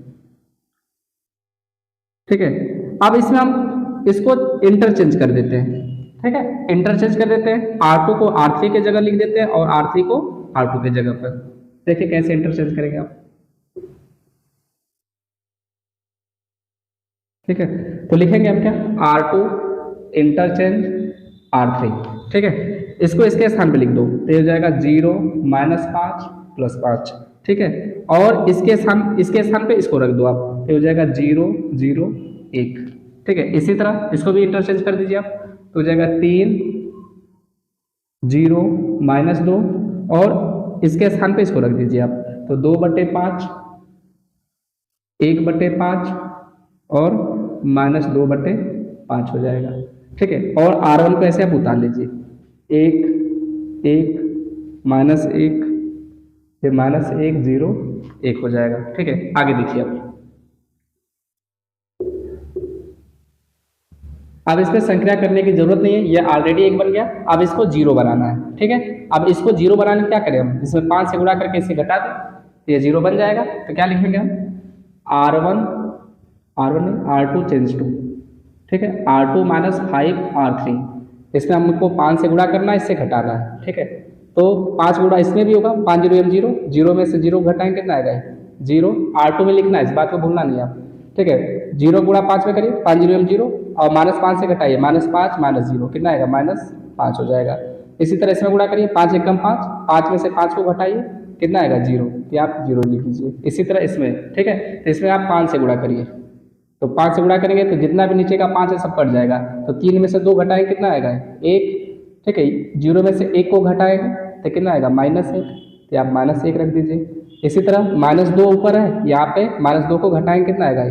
ठीक है, अब इसमें हम इसको इंटरचेंज कर देते हैं। ठीक है, इंटरचेंज कर देते हैं, R2 को R3 के जगह लिख देते हैं और R3 को R2 के जगह पर। देखिए कैसे इंटरचेंज करेंगे आप। ठीक है, तो लिखेंगे हम क्या, R2 इंटरचेंज R3। ठीक है, इसको इसके स्थान पे लिख दो, तो हो जाएगा जीरो माइनस पाँच प्लस पाँच। ठीक है, और इसके स्थान पे इसको रख दो आप, तो हो जाएगा जीरो जीरो एक। ठीक है, इसी तरह इसको भी इंटरचेंज कर दीजिए आप, तो हो जाएगा तीन जीरो माइनस दो, और इसके स्थान पे इसको रख दीजिए आप, तो दो बटे पाँच एक बटे पाँच और माइनस दो बटे पाँच हो जाएगा। ठीक है, और R1 को ऐसे आप उतार लीजिए, एक एक माइनस एक, फिर माइनस एक जीरो एक हो जाएगा। ठीक है, आगे देखिए आप, अब इसमें संक्रिया करने की जरूरत नहीं है, ये ऑलरेडी एक बन गया। अब इसको जीरो बनाना है, ठीक है। अब इसको जीरो बनाने क्या करें हम, इसमें 5 से गुणा करके इसे घटा दें तो ये जीरो बन जाएगा। तो क्या लिखेंगे हम, R1 नहीं R2 चेंज टू, ठीक है, R2 माइनस 5R3। इसमें हमको 5 से गुणा करना है, इससे घटाना है, ठीक है। तो 5 गुणा इसमें भी होगा, 5 जीरो एम जीरो, जीरो में से जीरो घटाएंगे कितना आएगा, जीरो। R2 में लिखना है, इस बात को भूलना नहीं आप, ठीक है। जीरो गुणा 5 में करिए, 5 जीरो एम जीरो, और -5 से घटाइए, -5 माइनस जीरो कितना आएगा, -5 हो जाएगा। इसी तरह इसमें गुणा करिए, 5 एकम 5, 5 में से 5 को घटाइए कितना आएगा, जीरो। तो आप जीरो लिख लीजिए। इसी तरह इसमें, ठीक है, तो इसमें आप 5 से गुणा करिए, तो 5 से गुणा करेंगे तो जितना भी नीचे का 5 है सब कट जाएगा। तो 3 में से 2 घटाएंगे कितना आएगा, 1, ठीक है। जीरो में से 1 को घटाएंगे तो कितना आएगा, -1, तो आप -1 रख दीजिए। इसी तरह -2 ऊपर है, यहाँ पे -2 को घटाएंगे कितना आएगा,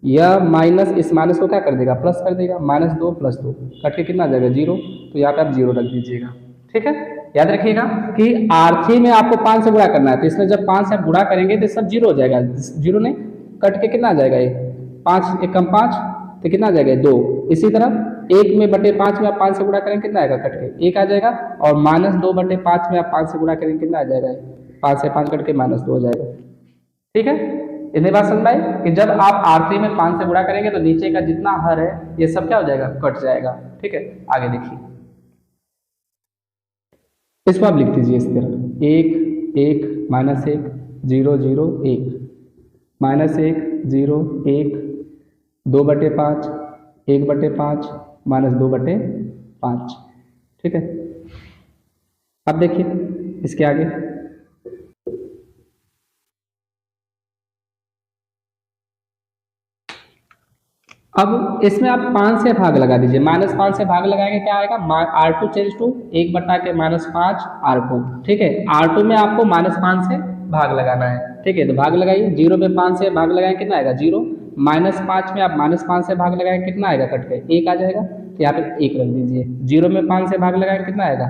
यह माइनस इस माइनस को क्या कर देगा, प्लस कर देगा। -2 + 2 कट के कितना आ जाएगा, जीरो। तो यहाँ पे आप जीरो रख दीजिएगा, ठीक है। याद रखिएगा कि R3 में आपको 5 से गुणा करना है, तो इसमें जब 5 से आप गुणा करेंगे तो सब जीरो हो जाएगा, जीरो नहीं कट के कितना आ जाएगा, ये 5 एकम 5 तो कितना आ जाएगा, 2। इसी तरह 1 में बटे 5 में आप 5 से गुणा करेंगे कितना आएगा, कट के 1 आ जाएगा। और -2 बटे 5 में आप 5 से गुणा करेंगे कितना आ जाएगा, 5 से 5 कट के -2 हो जाएगा, ठीक है। इतनी बात समझ आई कि जब आप R3 में 5 से गुणा करेंगे तो नीचे का जितना हर है ये सब क्या हो जाएगा, कट जाएगा, ठीक है। आगे देखिए, इसको आप लिख दीजिए इस तरह, 1 1 -1 0 0 1 -1 0 1 2/5 1/5 -2/5, ठीक है। अब देखिए इसके आगे, अब इसमें आप 5 से भाग लगा दीजिए, -5 से भाग लगाएंगे क्या आएगा, R2 चेंज टू 1/5 R2, ठीक है। R2 में आपको -5 से भाग लगाना है, ठीक है। तो भाग लगाइए, 0 में 5 से भाग लगाएंगे कितना आएगा, 0। -5 में आप -5 से भाग लगाएंगे कितना आएगा, कट के 1 आ जाएगा। तो यहाँ पे 1 रख दीजिए। 0 में 5 से भाग लगाएंगे कितना आएगा,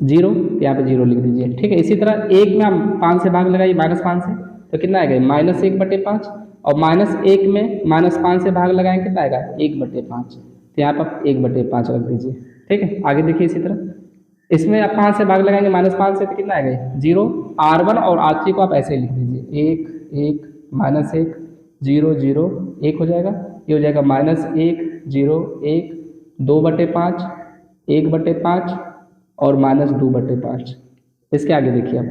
0, तो यहाँ पे 0 लिख दीजिए, ठीक है। इसी तरह 1 में आप 5 से भाग लगाइए -5 से, तो कितना आएगा, -1/5, और -1 में -5 से भाग लगाएंगे कितना आएगा, 1/5, तो यहाँ पर 1/5 रख दीजिए, ठीक है। आगे देखिए इसी तरह इसमें आप 5 से भाग लगाएंगे -5 से तो कितना आएगा, 0। R1 और R3 को आप ऐसे ही लिख दीजिए, 1 1 -1 0 0 1 हो जाएगा। ये हो जाएगा -1 0 1 2/5 1/5 और -2/5। इसके आगे देखिए आप,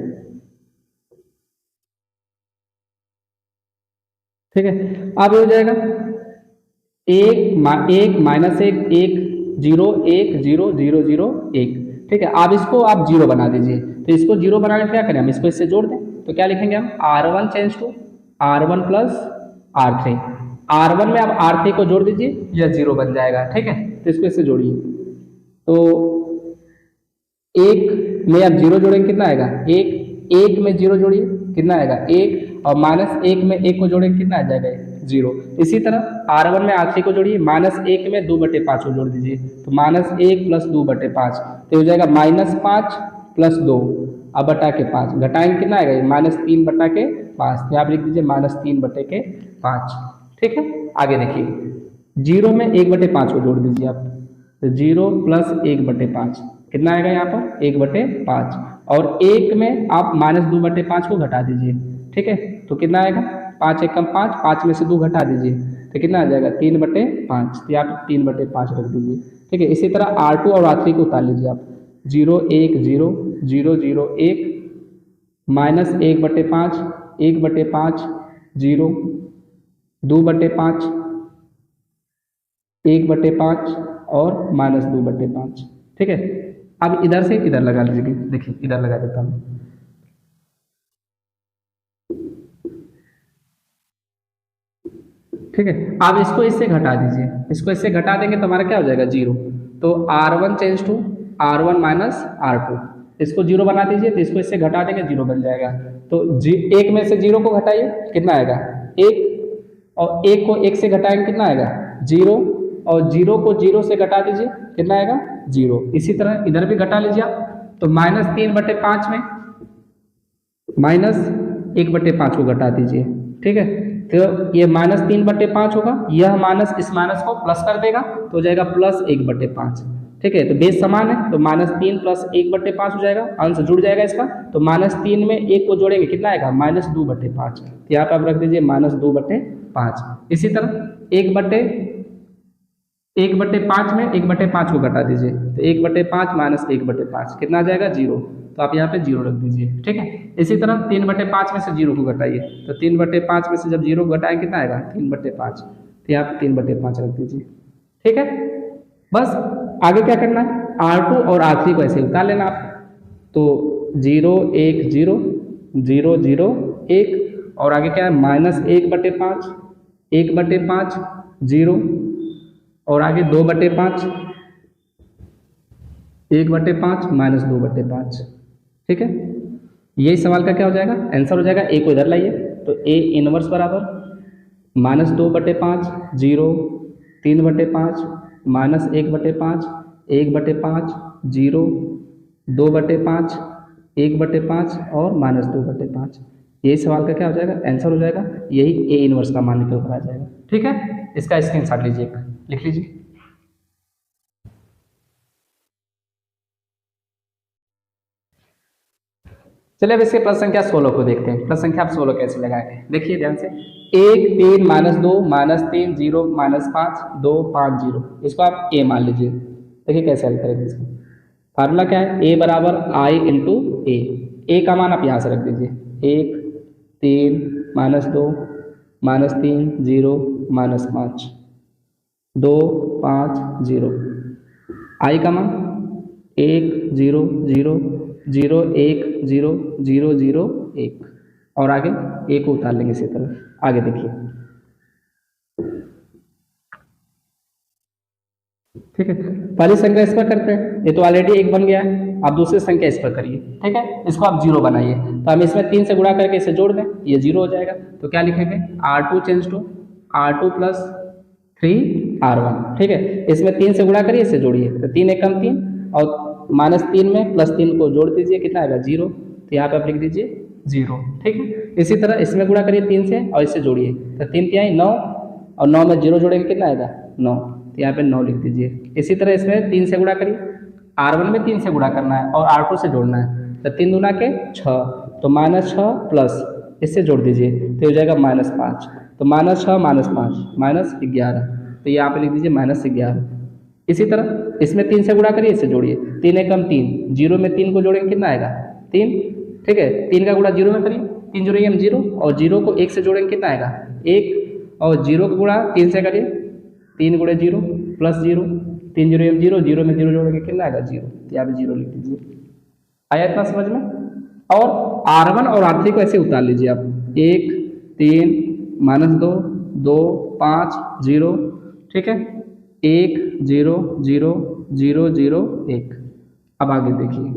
ठीक है। अब ये हो जाएगा 1 1 -1 1 0 1 0 0 0 1, ठीक है। अब इसको आप 0 बना दीजिए। तो इसको 0 बनाने क्या करें हम, इसको इससे जोड़ दें। तो क्या लिखेंगे हम, R1 change to R1 + R3। R1 में आप R3 को जोड़ दीजिए, यह 0 बन जाएगा, ठीक है। तो इसको इससे जोड़िए, तो 1 में आप 0 जोड़ेंगे कितना आएगा, 1 में 0 जोड़िए कितना आएगा, 1, और -1 में 1 को जोड़ेंगे कितना आ जाएगा, 0। इसी तरह R1 में R3 को जोड़िए, -1 में 2/5 को जोड़ दीजिए, तो -1 + 2/5, तो हो जाएगा -5 + 2 अब बटा के 5 घटाएंगे कितना आएगा, -3/5। तो आप लिख दीजिए -3/5, ठीक है। आगे देखिए 0 में 1/5 को जोड़ दीजिए आप, तो 0 + 1/5 कितना आएगा, यहाँ पर 1/5, और 1 में आप -2/5 को घटा दीजिए, ठीक है। तो कितना आएगा, 5 एकम 5, 5 में से 2 घटा दीजिए तो कितना आ जाएगा, 3/5। तो आप 3/5 रख दीजिए, ठीक है। इसी तरह R2 और R3 को उतार लीजिए आप, 0 1 0 0 0 1 -1/5 1/5 0 2/5 1/5 और -2/5, ठीक है। अब इधर से इधर लगा लीजिए, देखिए इधर लगा देता हूँ, ठीक है। आप इसको इससे घटा दीजिए, इसको इससे घटा देंगे तो हमारा क्या हो जाएगा, 0। तो R1 change to R1 - R2, इसको 0 बना दीजिए, तो इसको इससे घटा देंगे 0 बन जाएगा। तो 1 में से 0 को घटाइए कितना आएगा, 1, और 1 को 1 से घटाएंगे कितना आएगा, 0, और 0 को 0 से घटा दीजिए कितना आएगा, 0। इसी तरह इधर भी घटा लीजिए आप, तो -3/5 में -1/5 को घटा दीजिए, ठीक है। तो ये -3/5 होगा, यह माइनस इस माइनस को प्लस कर देगा तो हो जाएगा +1/5। ठीक है, तो बेस समान है तो -3 + 1/5 हो जाएगा, अंश जुड़ जाएगा इसका। तो -3 में 1 को जोड़ेंगे कितना आएगा -2/5। तो यहाँ पे आप रख दीजिए -2/5। इसी तरह 1/5 में 1/5 को घटा दीजिए तो 1/5 - 1/5 कितना आ जाएगा 0। तो आप यहाँ पे 0 रख दीजिए। ठीक है, इसी तरह 3/5 में से 0 को घटाइए तो 3/5 में से जब 0 को घटाएं कितना आएगा 3/5। तो यहाँ पे 3/5 रख दीजिए। ठीक है, बस आगे क्या करना है, R2 और R3 को ऐसे उतार लेना आप। तो 0 1 0 0 0 1 और आगे क्या है -1/5 1/5 0 और आगे 2/5 1/5 -2/5। ठीक है, यही सवाल का क्या हो जाएगा आंसर हो जाएगा। ए को इधर लाइए तो A इनवर्स बराबर -2/5 0 3/5 -1/5 1/5 0 2/5 1/5 और -2/5। यही सवाल का क्या हो जाएगा आंसर हो जाएगा, यही A इनवर्स का मान निकल कर आ जाएगा। ठीक है, इसका स्क्रीनशॉट लीजिए, लिख लीजिए। चलिए अब इसके प्लस संख्या 16 को देखते हैं। प्लस संख्या आप 16 कैसे लगाएंगे, देखिए ध्यान से। 1 3 -2 -3 0 -5 2 5 0, इसको आप A मान लीजिए। देखिए कैसे हल करेंगे इसको। फार्मूला क्या है, A बराबर I इंटू A। A का मान आप यहाँ से रख दीजिए 1 3 -2 -3 0 -5 2 5 0। I का मान 1 0 0 0 1 0 0 0 1 और आगे A को उतार लेंगे इसी तरह। आगे देखिए, ठीक है, पहली संख्या इस पर करते हैं, ये तो ऑलरेडी 1 बन गया है। आप दूसरी संख्या इस पर करिए। ठीक है, इसको आप 0 बनाइए तो हम इसमें 3 से गुणा करके इसे जोड़ दें, ये 0 हो जाएगा। तो क्या लिखेंगे R2 change to R2 + 3R1। ठीक है, इसमें 3 से गुणा करिए, इसे जोड़िए तो 3 एकम 3 और -3 में +3 को जोड़ दीजिए कितना आएगा 0। तो यहाँ पे आप लिख दीजिए 0। ठीक है, इसी तरह इसमें गुणा करिए 3 से और इससे जोड़िए तो 3 3 9 और 9 में 0 जोड़ेंगे कितना आएगा 9। तो यहाँ पे 9 लिख दीजिए। इसी तरह इसमें 3 से गुणा करिए, R1 में 3 से गुणा करना है और R2 से जोड़ना है तो 3 दूना के 6 तो -6 प्लस इससे जोड़ दीजिए तो हो जाएगा -5। तो -6 -5 -11। तो यहाँ पे लिख दीजिए -11। इसी तरह इसमें 3 से गुणा करिए, इससे जोड़िए 3 एकम 3 0 में 3 को जोड़ेंगे कितना आएगा 3। ठीक है, 3 का गुणा 0 में करिए 3 0 हम 0 और 0 को 1 से जोड़ेंगे कितना आएगा 1 और 0 का गुणा 3 से करिए 3 × 0 + 0 3 0 हम 0 0 में 0 जोड़ेंगे कितना आएगा 0। तो यहाँ पे 0 लिख दीजिए। आया इतना समझ में। और R1 और R3 को ऐसे उतार लीजिए आप 1 3 -2 2 5 0। ठीक है, 1 0 0 0 0 1। अब आगे देखिए,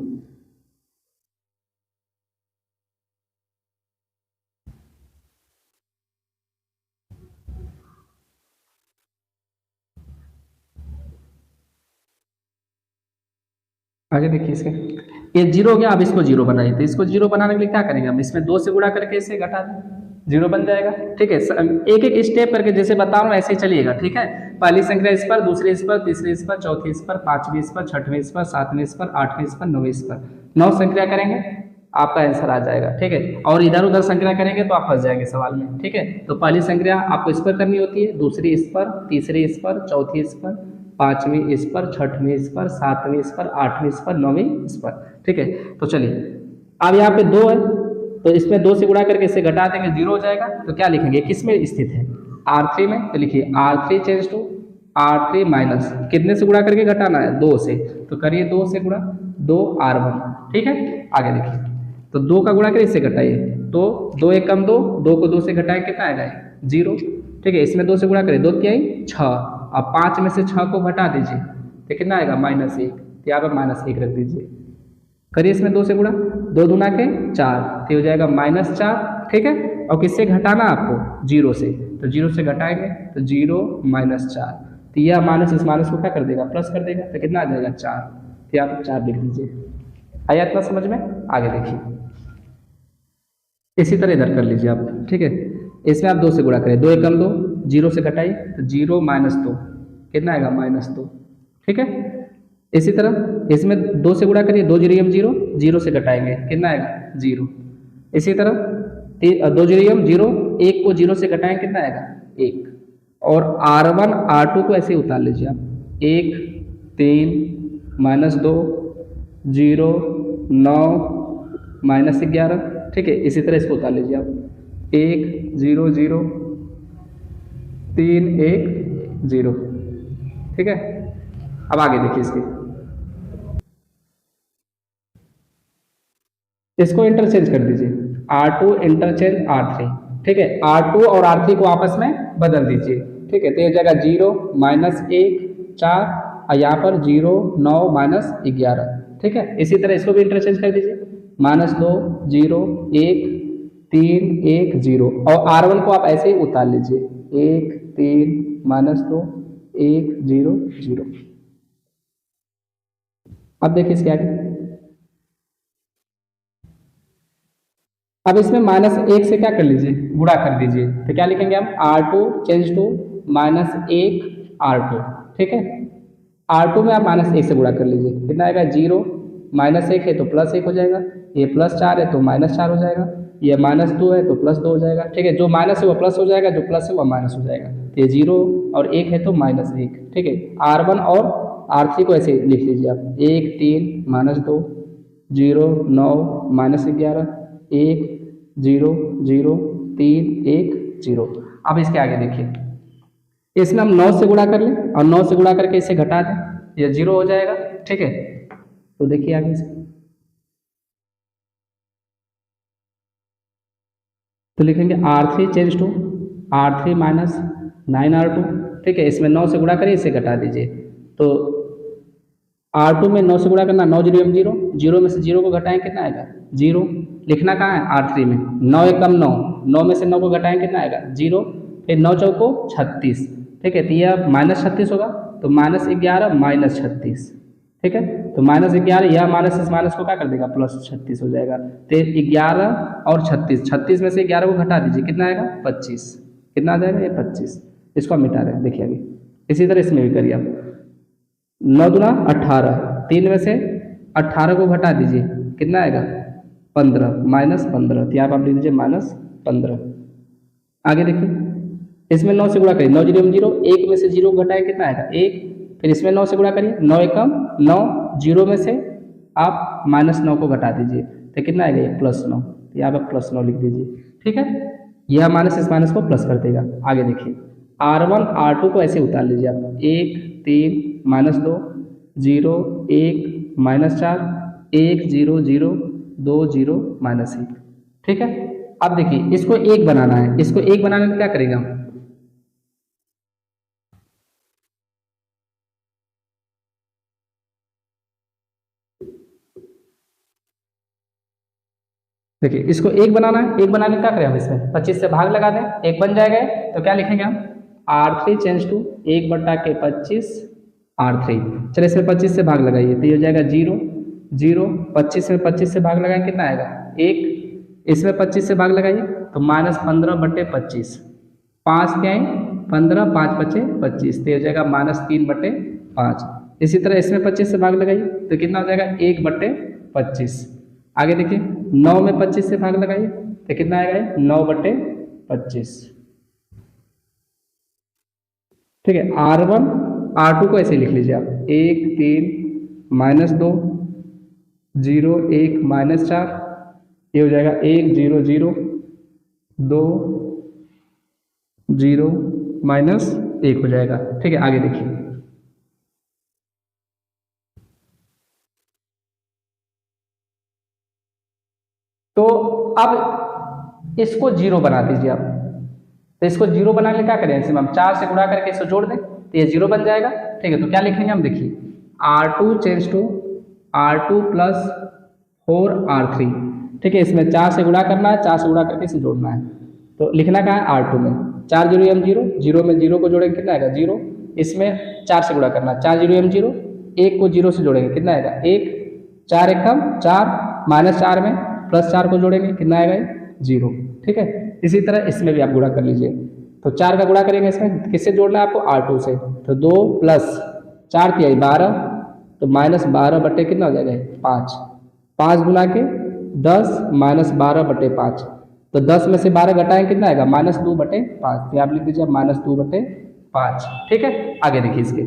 आगे देखिए इसके ये 0 हो गया। अब इसको 0 बनाइए तो इसको 0 बनाने के लिए क्या करेंगे हम इसमें 2 से गुणा करके इसे घटा दें 0 बन जाएगा। ठीक है, एक एक स्टेप करके जैसे बता रहा हूँ ऐसे ही चलिएगा। ठीक है, पहली संख्या इस पर, दूसरी इस पर, तीसरी इस पर, चौथी इस पर, पांचवी इस पर, छठवीं इस पर, सातवीं इस पर, आठवीं इस पर, नौवीं इस पर। 9 संख्या करेंगे आपका आंसर आ जाएगा। ठीक है, और इधर उधर संख्या करेंगे तो आप फंस जाएंगे सवाल में। ठीक है, तो पहली संख्या आपको इस पर करनी होती है, दूसरी इस पर, तीसरी इस पर, चौथी इस पर, पांचवीं इस पर, छठवीं इस पर, सातवीं इस पर, आठवीं इस पर, नौवीं इस पर। ठीक है, तो चलिए अब यहाँ पे 2 है तो इसमें 2 से गुणा करके इसे घटा देंगे 0 हो जाएगा। तो क्या लिखेंगे किस में स्थित है R3 में, तो लिखिए R3 change to R3 minus कितने से गुणा करके घटाना है 2 से, तो करिए 2 से गुणा 2R1। ठीक है, आगे देखिए तो 2 का गुणा करिए इससे घटाइए तो 2 एकम 2 2 को 2 से घटाएं कितना आएगा 0। ठीक है, इसमें 2 से गुणा करिए 2 3 6। अब 5 में से 6 को घटा दीजिए तो कितना आएगा -1। तो यहाँ पर -1 रख दीजिए। करिए इसमें 2 से गुणा 2 दूना के 4 तो हो जाएगा -4। ठीक है, और किससे घटाना आपको 0 से, तो 0 से घटाएंगे तो 0 -4। तो यह माइनस इस माइनस को क्या कर देगा प्लस कर देगा तो कितना आ जाएगा 4। तो आप 4 लिख दीजिए। आया इतना समझ में। आगे देखिए इसी तरह इधर कर लीजिए आप। ठीक है, इसमें आप 2 से गुणा करें, 2 एकम 2, 0 से घटाइए तो 0 माइनस 2 कितना आएगा -2। ठीक है, इसी तरह इसमें 2 से गुणा करिए, 2 जीरो 0, 0 से घटाएंगे कितना आएगा 0। इसी तरह 2 जीरो 0, 1 को 0 से घटाएंगे कितना आएगा 1। और R1 R2 को ऐसे ही उतार लीजिए आप, 1 3 -2 0 9 -11। ठीक है, इसी तरह इसको उतार लीजिए आप, 1 0 0 3 1 0। ठीक है, अब आगे देखिए इसको इंटरचेंज कर दीजिए, R2 इंटरचेंज R3। ठीक है, R2 और R3 को आपस में बदल दीजिए। ठीक है, तो ये जाएगा 0 -1 4 और यहाँ पर 0 9 -11। ठीक है, इसी तरह इसको भी इंटरचेंज कर दीजिए, -2 0 1 3 1 0। और R1 को आप ऐसे ही उतार लीजिए, 1 3 -2 1 0 0। अब देखिए इसके आगे, अब इसमें -1 से क्या कर लीजिए, गुणा कर दीजिए। तो क्या लिखेंगे हम, R2 चेंज टू -1 R2। ठीक है, R2 में आप -1 से गुणा कर लीजिए, कितना आएगा 0 -1 है तो +1 हो जाएगा, ये +4 है तो -4 हो जाएगा, ये -2 है तो +2 हो जाएगा। ठीक है, जो माइनस है वो प्लस हो जाएगा, जो प्लस है वो माइनस हो जाएगा। ये 0 और 1 है तो -1। ठीक है, R1 और R3 को ऐसे लिख लीजिए आप, 1 3 -2 0 9 -11 1 0 0 3 1 0। अब इसके आगे देखिए, इसमें हम 9 से गुणा कर लें और 9 से गुणा करके इसे घटा दें, ये 0 हो जाएगा। ठीक है, तो देखिए आगे से, तो लिखेंगे R3 change to R3 -9 R2। ठीक है, इसमें 9 से गुणा करिए, इसे घटा दीजिए। तो R2 में 9 से गुणा करना, 9 0 0, 0 में से 0 को घटाएं कितना आएगा 0। लिखना कहाँ है, R3 में, 9 एकम 9, 9 में से 9 को घटाएं कितना आएगा 0। फिर 9 चौको 36। ठीक है, तो यह -36 होगा, तो -11 -36। ठीक है, तो -11, यह माइनस इस माइनस को क्या कर देगा, +36 हो जाएगा। तो 11 और 36, 36 में से 11 को घटा दीजिए, कितना आएगा 25। कितना आ जाएगा, ये 25। इसको हम मिटा रहे हैं, देखिए अभी इसी तरह इसमें भी करिए आप, 9 दूना 18, 3 में से 18 को घटा दीजिए, कितना आएगा 15 -15। तो यहाँ पर आप लिख दीजिए -15। आगे देखिए, इसमें 9 से गुणा करिए, 9 0 0, 1 में से 0 को घटाएं कितना आएगा 1। फिर इसमें 9 से गुणा करिए, 9 एकम 9, 0 में से आप -9 को घटा दीजिए, तो कितना आएगा ये +9। तो यहाँ पर +9 लिख दीजिए। ठीक है, यह माइनस इस माइनस को प्लस कर देगा। आगे देखिए, R1 R2 को ऐसे उतार लीजिए आप, 1 3 -2 0 1 -4 1 0 0 2 0 -1। ठीक है, अब देखिए इसको 1 बनाना है, इसको 1 बनाने में क्या करेगा, देखिए इसको 1 बनाना है, 1 बनाने क्या करें हम, इसमें 25 से भाग लगा दें, 1 बन जाएगा। तो क्या लिखेंगे हम, R3 चेंज टू 1/25 R3। चलिए इसमें 25 से भाग लगाइए, तो ये हो जाएगा 0 0, 25 में 25 से भाग लगाएं कितना आएगा 1। इसमें 25 से भाग लगाइए तो -15/25, 5 के आए 15, 5 बचे 25, तो ये हो जाएगा -3/5। इसी तरह इसमें 25 से भाग लगाइए तो कितना हो जाएगा 1/25। आगे देखिए, 9 में 25 से भाग लगाइए तो कितना आएगा 9/25। ठीक है, R1 R2 को ऐसे लिख लीजिए आप, 1 3 -2 0 1 -4, ये हो जाएगा 1 0 0 2 0 -1 हो जाएगा। ठीक है, आगे देखिए, तो अब इसको 0 बना दीजिए आप। तो इसको 0 बनाने क्या करें, इसमें हम 4 से गुणा करके इसको जोड़ दें तो ये 0 बन जाएगा। ठीक है, तो क्या लिखेंगे हम, देखिए R2 change to R2 + 4 R3। ठीक है, इसमें 4 से गुणा करना है, 4 से गुणा करके इसे जोड़ना है। तो लिखना क्या है, R2 में 4 0 0, 0 में 0 को जोड़ेंगे कितना आएगा 0। इसमें 4 से गुणा करना है, 4 0 0, 1 को 0 से जोड़ेंगे कितना आएगा 1, 4 एकम 4 -4 में +4 को जोड़ेंगे कितना आएगा 0। ठीक है, इसी तरह इसमें भी आप गुणा कर लीजिए। तो 4 का गुणा करेंगे इसमें, किससे जोड़ना है आपको, R2 से। तो 2 प्लस 4 तिहाई 12, तो -12 बटे कितना हो जाएगा 5। 5 गुना के 10 -12 बटे 5, तो 10 में से 12 घटाएं कितना आएगा, -2 बटे 5। तो आप लिख दीजिए -2 बटे 5। ठीक है, आगे देखिए इसके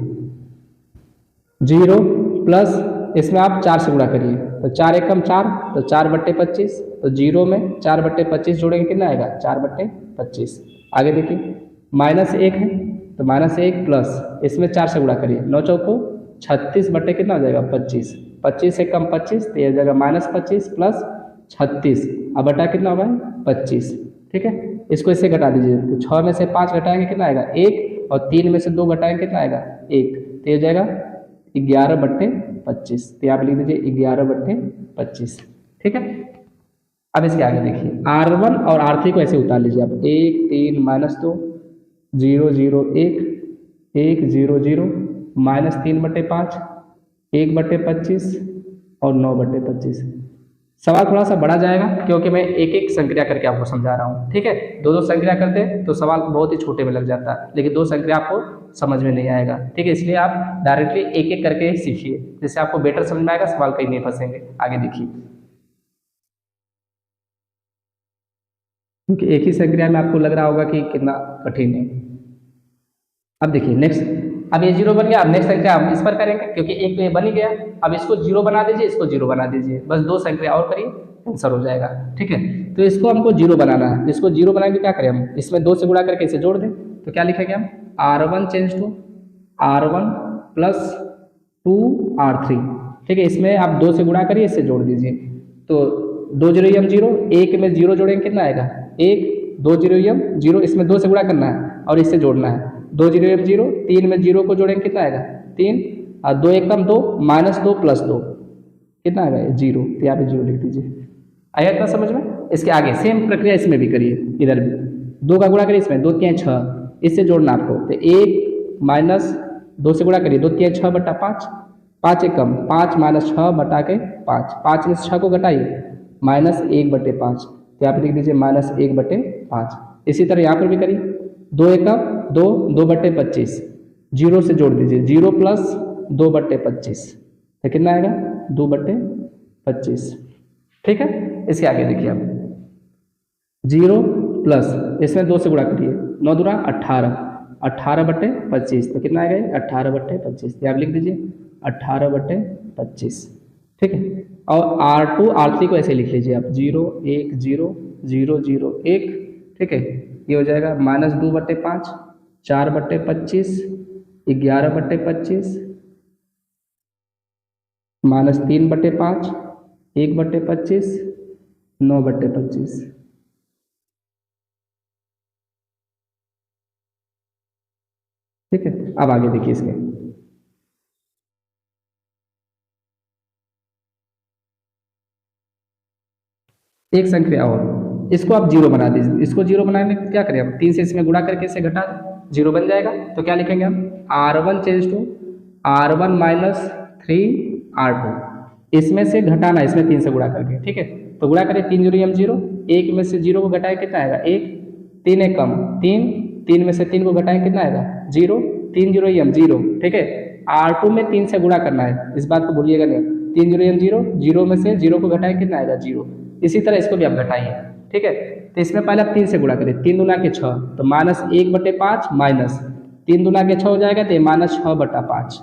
0 प्लस इसमें आप 4 से गुणा करिए, तो 4 एकम 4, तो 4 बट्टे 25, तो 0 में 4 बट्टे 25 जोड़ेंगे कितना आएगा, 4 बट्टे 25। आगे देखिए -1 है, तो -1 प्लस इसमें 4 से गुणा करिए, 9 चौको 36 बट्टे कितना हो जाएगा 25, 25 से कम 25, तो ये जाएगा -25 प्लस 36, अब बटा कितना होगा 25। ठीक है, इसको इससे घटा दीजिए, तो 6 में से 5 घटाएंगे कितना आएगा 1, और 3 में से 2 घटाएंगे कितना आएगा 1, तो ये जाएगा 11 बट्टे 25। तो आप लिख दीजिए 11 बट्टे 25। ठीक है, अब इसके आगे देखिए R1 और R3 को ऐसे उतार लीजिए आप, 1 3 -2 0 0 1 1 0 0 -3 बट्टे 5 1 बट्टे 25 और 9 बट्टे 25। सवाल थोड़ा सा बढ़ा जाएगा क्योंकि मैं एक एक संक्रिया करके आपको समझा रहा हूँ। ठीक है, दो संक्रिया करते तो सवाल बहुत ही छोटे में लग जाता, लेकिन 2 संक्रिया आपको समझ में नहीं आएगा। ठीक है, इसलिए आप डायरेक्टली एक एक करके ही सीखिए, जिससे आपको बेटर समझ में आएगा, सवाल कहीं नहीं फंसेंगे। आगे देखिए, क्योंकि एक ही संक्रिया में आपको लग रहा होगा कि कितना कठिन है। अब देखिए नेक्स्ट, अब ये 0 बन गया। अब नेक्स्ट संख्या हम इस पर करेंगे क्योंकि एक तो ये बन ही गया। अब इसको 0 बना दीजिए, इसको 0 बना दीजिए, बस 2 संख्या और करिए, आंसर हो जाएगा। ठीक है, तो इसको हमको 0 बनाना है, इसको 0 बनाएंगे क्या करें हम, इसमें 2 से गुणा करके इसे जोड़ दें। तो क्या लिखेंगे हम, R1 change to R1 plus 2R3। ठीक है, इसमें आप 2 से गुणा करिए, इससे जोड़ दीजिए। तो 2 0 यम 0, 1 में 0 जोड़ेंगे कितना आएगा 1, 2 0 यम 0, इसमें 2 से गुणा करना है और इससे जोड़ना है। 2 0 यम 0, 3 में 0 को जोड़ेंगे कितना आएगा 3, और 2 एकम 2 -2 प्लस 2 कितना आएगा 0। तो यहाँ पे 0 लिख दीजिए। आया इतना समझ में। इसके आगे सेम प्रक्रिया इसमें भी करिए, इधर भी 2 का गुणा करिए, इसमें 2 3 6, इससे जोड़ना आपको। तो 1 माइनस 2 से गुणा करिए, 2 3 6 बटा 5, 5 एकम 5 -6 बटा के 5, 5 में 6 को घटाइए -1 बटे 5। तो यहाँ पे लिख दीजिए -1 बटे 5। इसी तरह यहाँ पर भी करिए, 2 एकम 2, 2 बटे 25, 0 से जोड़ दीजिए, 0 प्लस 2 बटे 25, तो कितना आएगा 2 बटे 25। ठीक है, इसके आगे देखिए आप 0 प्लस इसमें 2 से गुणा करिए, 9 दूना 18, 18 बटे 25, तो कितना आएगा 18 बटे 25। तो आप लिख दीजिए 18 बटे 25। ठीक है, और R2 R3 को ऐसे लिख लीजिए आप, 0 1 0 0 0 1। ठीक है, ये हो जाएगा -2 बटे 5, 4 बटे 25, 11 बटे 25, -3 बटे 5, 1 बटे 25, 9 बटे 25। ठीक है, अब आगे देखिए इसके एक संख्या और, इसको आप 0 बना दीजिए। इसको 0 बनाने में क्या करें हम, 3 से इसमें गुणा करके इसे घटा 0 बन जाएगा। तो क्या लिखेंगे हम, R1 change to R1 minus 3R2, इसमें से घटाना, इसमें 3 से गुणा करके। ठीक है, तो गुणा करें, 3 0 यम 0, 1 में से 0 को घटाए कितना आएगा 1, 3 एक कम 3, 3 में से 3 को घटाए कितना आएगा 0, 3 0 यम 0। ठीक है, R2 में 3 से गुणा करना है, इस बात को भूलिएगा नहीं। 3 0 यम 0, 0 में से 0 को घटाए कितना आएगा 0। इसी तरह इसको भी आप घटाइए। ठीक है, तो इसमें पहले आप 3 से गुणा करिए, 3 दूना के 6, तो -1 बटे 5 माइनस 3 दूना के 6 हो जाएगा, तो -6 बटा 5,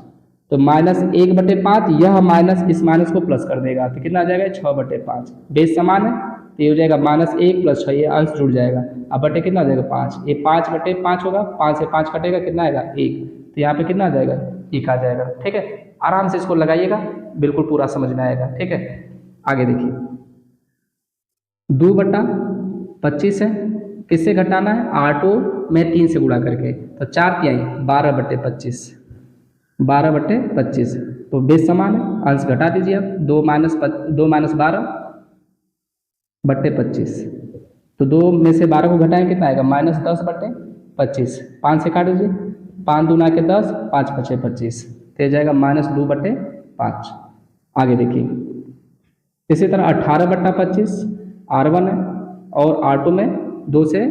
तो -1 बटे 5, यह माइनस इस माइनस को प्लस कर देगा, तो कितना आ जाएगा 6 बटे 5। बेस समान है, तो ये हो जाएगा -1 प्लस 6, ये अंश जुड़ जाएगा। अब बटे कितना आ जाएगा 5, ये 5 बटे 5 होगा, 5 से 5 कटेगा कितना आएगा 1, तो यहाँ पे कितना आ जाएगा 1 आ जाएगा। ठीक है, आराम से इसको लगाइएगा, बिल्कुल पूरा समझ में आएगा। ठीक है, आगे देखिए 2 बटा 25 है, किससे घटाना है, R2 में 3 से गुणा करके, तो 4 तिहाई 12 बटे 25, 12 बटे 25, तो बेस समान है, अंश घटा दीजिए आप, 2 माइनस 12 बटे 25, तो 2 में से 12 को घटाएं कितना आएगा -10 बटे 25, 5 से काट दीजिए, 5 दूना के 10, 5 पचे 25, तो जाएगा -2 बटे 5। आगे देखिए इसी तरह 18 बटा 25 R1 है और R2 में 2 से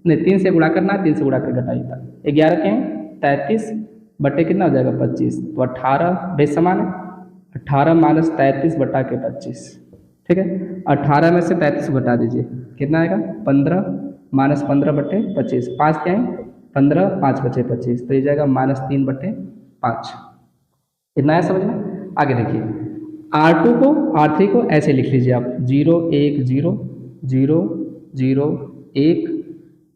नहीं 3 से गुणा करना है, 3 से गुणा कर घटाइए था। 11 के हैं 33 बटे कितना हो जाएगा 25, तो 18 बेस समान है, 18 माइनस 33 बटा के 25, ठीक है। 18 में से 33 को घटा दीजिए, कितना आएगा 15 माइनस 15 बटे 25, 5 क्या है 15, 5 बचे 25, तो ये जाएगा -3 बटे 5। इतना है समझ में। आगे देखिए R2 को R3 को ऐसे लिख लीजिए आप 0 1 0 0 0 1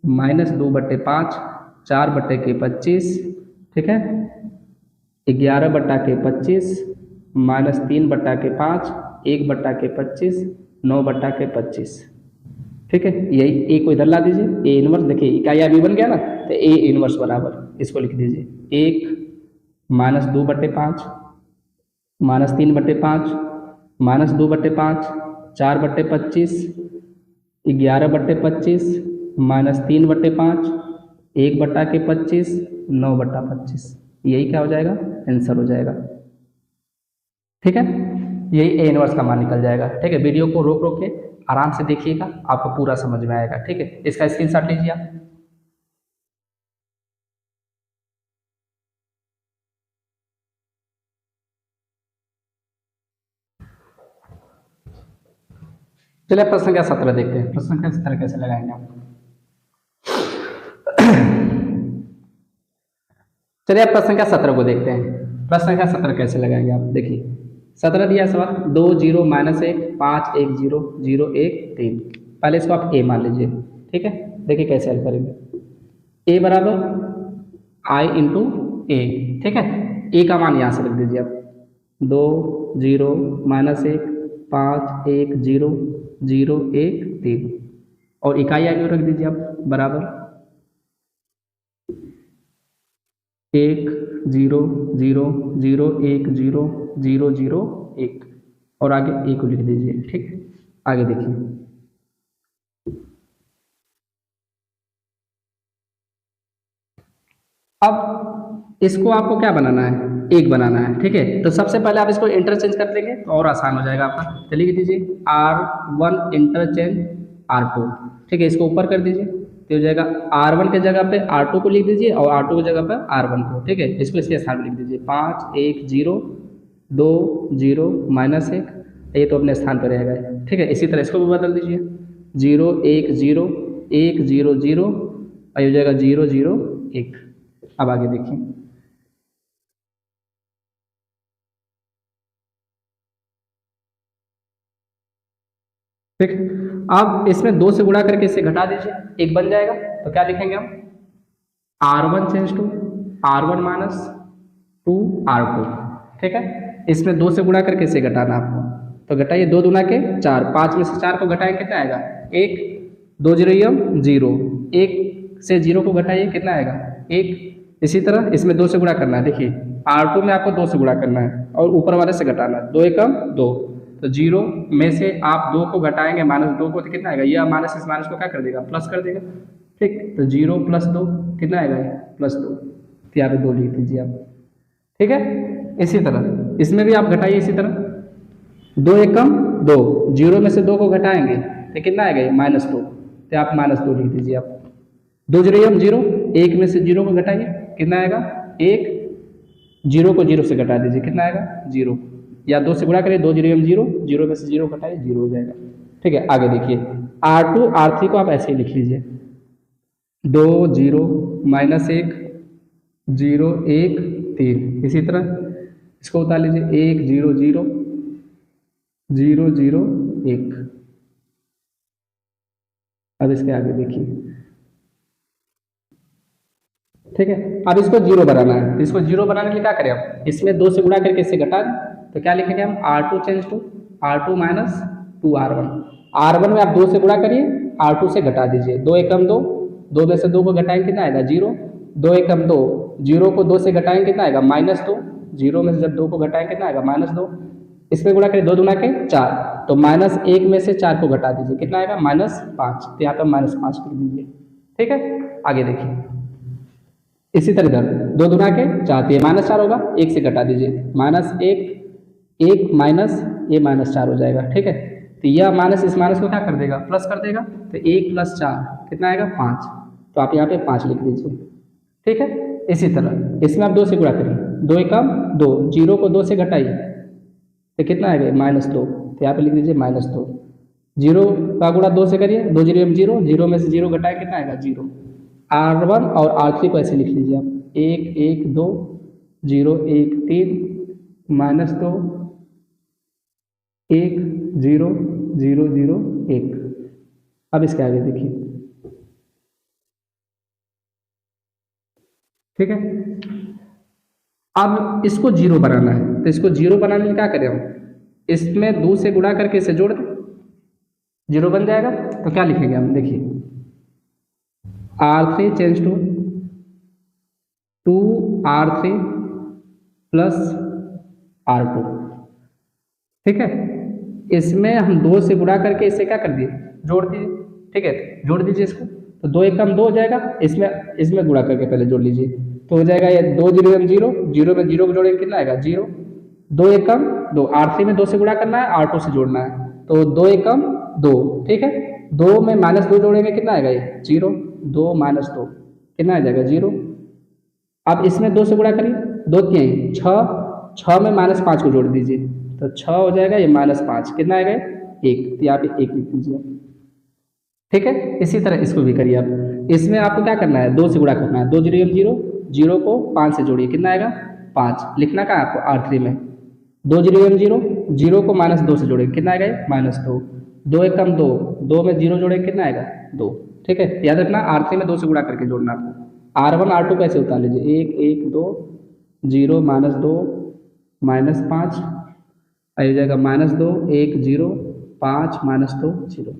-2 बटे 5 4 बटे के 25, ठीक है। 11 बटा के 25 -3 बटा के 5 1 बटा के 25 9 बटा के 25, ठीक है। यही ए को इधर ला दीजिए, ए इनवर्स देखिए इकाई अभी बन गया ना, तो ए इनवर्स बराबर इसको लिख दीजिए 1 -2 बटे 5 -3 बटे 5 -2 बटे 5 4 बटे 25 11 बटे 25 -3 बटे 5 1 बटा के 25 9 बटा 25, यही क्या हो जाएगा आंसर हो जाएगा, ठीक है। यही ए इनवर्स का मान निकल जाएगा, ठीक है। वीडियो को रोक रोक के आराम से देखिएगा, आपको पूरा समझ में आएगा, ठीक है। इसका स्क्रीनशॉट लीजिए आप। चलिए प्रश्न संख्या 17 देखते हैं, प्रश्न संख्या 17 कैसे लगाएंगे आप। चलिए आप प्रश्न संख्या 17 को देखते हैं, प्रश्न संख्या 17 कैसे लगाएंगे आप। देखिए 17 दिया सवाल 2 0 -1 5 1 0 0 1 3, पहले इसको आप ए मान लीजिए, ठीक है। देखिए कैसे हल करेंगे, ए बराबर आई इंटू ए, ठीक है। ए का मान यहाँ से रख दीजिए आप 2 0 -1 5 1 0 0 1 3, और इकाई आगे रख दीजिए आप बराबर 1 0 0 0 1 0 0 0 1, और आगे ए को लिख दीजिए, ठीक है। आगे देखिए अब इसको आपको क्या बनाना है, एक बनाना है, ठीक है। तो सबसे पहले आप इसको इंटरचेंज कर देंगे तो और आसान हो जाएगा आपका। चलिए लिख दीजिए R1 इंटरचेंज R2, ठीक है। इसको ऊपर कर दीजिए तो हो जाएगा R1 के जगह पे R2 को लिख दीजिए और R2 की जगह पे R1 को, ठीक है। इसको इसके स्थान में लिख दीजिए 5 1 0 2 0 -1, ये तो अपने स्थान पर रहेगा, ठीक है। इसी तरह इसको भी बदल दीजिए 0 1 0 1 0 0, और ये हो जाएगा 0 0 1। अब आगे देखिए ठीक, अब इसमें 2 से गुणा करके इसे घटा दीजिए, एक बन जाएगा। तो क्या लिखेंगे हम R1 change to R1 minus 2 R2, ठीक है। इसमें 2 से गुणा करके इसे घटाना आपको, तो घटाइए 2 दूना के 4, 5 में से 4 को घटाएं कितना आएगा 1 2 0 0, 1 से 0 को घटाइए कितना आएगा 1। इसी तरह इसमें 2 से गुणा करना है, देखिए R2 में आपको 2 से गुणा करना है और ऊपर वाले से घटाना है, 2 एकम 2, तो 0 में से आप 2 को घटाएंगे -2 को, तो कितना आएगा, यह माइनस इस माइनस को क्या कर देगा प्लस कर देगा, ठीक। तो 0 + 2 कितना आएगा +2, तो यहाँ पे 2 लिख दीजिए आप, ठीक है। इसी तरह इसमें भी आप घटाइए, इसी तरह 2 एकम 2, 0 में से 2 को घटाएंगे तो कितना आएगा -2, तो आप -2 लिख दीजिए आप। 2 0 0, 1 में से 0 को घटाइए कितना आएगा 1, 0 को 0 से घटा दीजिए कितना आएगा 0, या 2 से गुणा करिए 2 0 0, 0 में से 0 घटाइए 0 हो जाएगा, ठीक है। आगे देखिए R2 R3 को आप ऐसे ही लिख लीजिए 2 0 -1 0 1 3, इसी तरह इसको उतार लीजिए 1 0 0 0 0 1। अब इसके आगे देखिए, ठीक है। अब इसको 0 बनाना है, तो इसको 0 बनाने के लिए क्या करें आप, इसमें 2 से गुणा करके इससे घटा दें, तो क्या लिखेंगे हम R2 change to R2 minus 2 R1। R1 में आप 2 से गुणा करिए, R2 से घटा दीजिए, 2 एकम 2, 2 में से 2 को घटाएंगे कितना आएगा 0, 2 एकम 2, 0 को 2 से घटाएंगे कितना आएगा -2, 0 में से जब 2 को घटाएंगे कितना आएगा -2, इसमें गुणा करिए 2 दूना के 4, तो -1 में से 4 को घटा दीजिए कितना आएगा -5, तो यहाँ पर -5 कर दीजिए, ठीक है। आगे देखिए इसी तरह इधर 2 दूना के 4, ये -4 होगा, 1 से घटा दीजिए -1 1 माइनस ये -4 हो जाएगा, ठीक है। तो यह माइनस इस माइनस को क्या कर देगा, प्लस कर देगा। तो 1 + 4 कितना आएगा, 5। तो आप यहाँ पे 5 लिख दीजिए, ठीक है। इसी तरह इसमें आप 2 से गुणा करिए, 2 एकम 2, 0 को 2 से घटाइए तो कितना आएगा, -2। तो यहाँ पे लिख दीजिए -2। 0 का गुणा 2 से करिए, 2 0 0, 0 में से 0 घटाए कितना आएगा, 0। R1 और R3 को ऐसे लिख लीजिए आप, 1 1 2 0 1 3 -2 1 0 0 0 1। अब इसके आगे देखिए, ठीक है। अब इसको 0 बनाना है, तो इसको 0 बनाने के लिए क्या करें हम, इसमें 2 से गुणा करके इसे जोड़ दें, 0 बन जाएगा। तो क्या लिखेंगे हम, देखिए R3 change to 2R3 + R2, ठीक है। इसमें हम 2 से गुणा करके इसे क्या कर दिए, जोड़ दिए, ठीक है। जोड़ दीजिए इसको, तो 2 एकम 2 हो जाएगा, इसमें गुणा करके पहले जोड़ लीजिए। तो हो जाएगा ये 2 0 0, 0 में 0 को जोड़ेंगे कितना आएगा, 0। 2 एकम 2, R3 में 2 से गुणा करना है, R2 से जोड़ना है, तो 2 एकम 2, ठीक है। 2 में -2 जोड़ेंगे कितना आएगा, ये 0। 2 - 2 कितना आ जाएगा, 0। अब इसमें 2 से गुणा करिए, 2 3 6, 6 में -5 को जोड़ दीजिए, तो 6 हो जाएगा, ये -5 कितना आएगा, 1। तो यहाँ पे 1 लिख दीजिए, ठीक है। इसी तरह इसको भी करिए आप। इसमें आपको क्या करना है, 2 से गुणा करना है, 2 0 0, 0 को 5 से जोड़िए कितना आएगा, 5। लिखना का आपको R3 में 2 0 0, 0 को -2 से जोड़ेंगे कितना आएगा, -2। 2 एकम 2, 2 में 0 जोड़ेंगे कितना आएगा, 2, ठीक है। याद रखना R3 में 2 से गुणा करके जोड़ना आपको। R1 R2 कैसे उतार लीजिए, 1 1 2 0 -2 -5 आ जाएगा, -2 1 0 5 -2 0,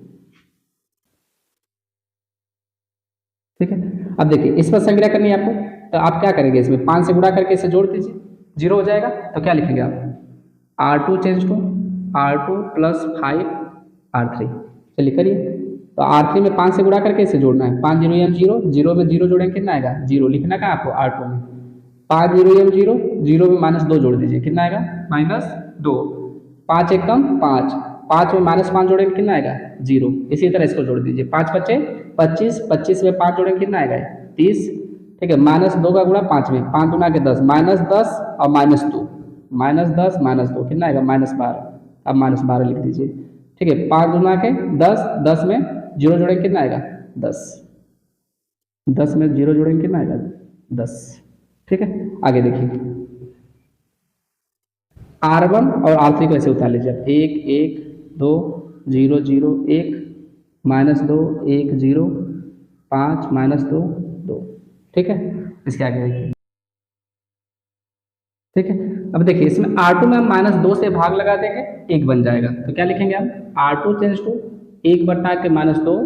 ठीक है। अब देखिए इस पर संग्रह करनी है आपको, तो आप क्या करेंगे, इसमें 5 से गुणा करके इसे जोड़ दीजिए, 0 हो जाएगा। तो क्या लिखेंगे आप, R2 change to R2 + 5 R3, चलिए करिए। तो R3 में 5 से गुणा करके इसे जोड़ना है, 5 0 0, 0 में 0 जोड़ेंगे कितना आएगा, 0। लिखना का आपको R2 में 5 0 0, 0 में -2 जोड़ दीजिए कितना आएगा, -2। 5 एकम 5, 5 में -5 जोड़ेंगे कितना आएगा, 0। इसी तरह इसको जोड़ दीजिए, 5 बचे 25, 25 में 5 जोड़ेंगे कितना आएगा, 30, ठीक है। -2 का गुणा 5 में, 5 गुना के 10, -10 और -2, -10 -2 कितना आएगा, -12। अब -12 लिख दीजिए, ठीक है। 5 गुना के 10, 10 में 0 जोड़ेंगे कितना आएगा, 10। 10 में 0 जोड़ेंगे कितना आएगा, 10, ठीक है। आगे देखिए R1 और R3 को ऐसे उतार लीजिए, 1 1 2 0 0 1 -2 1 0 5 -2 2, ठीक है। इसके आगे देखिए, ठीक है। अब देखिए इसमें R2 में हम -2 से भाग लगा देंगे, 1 बन जाएगा। तो क्या लिखेंगे हम, R2 चेंज टू 1 बटा के -2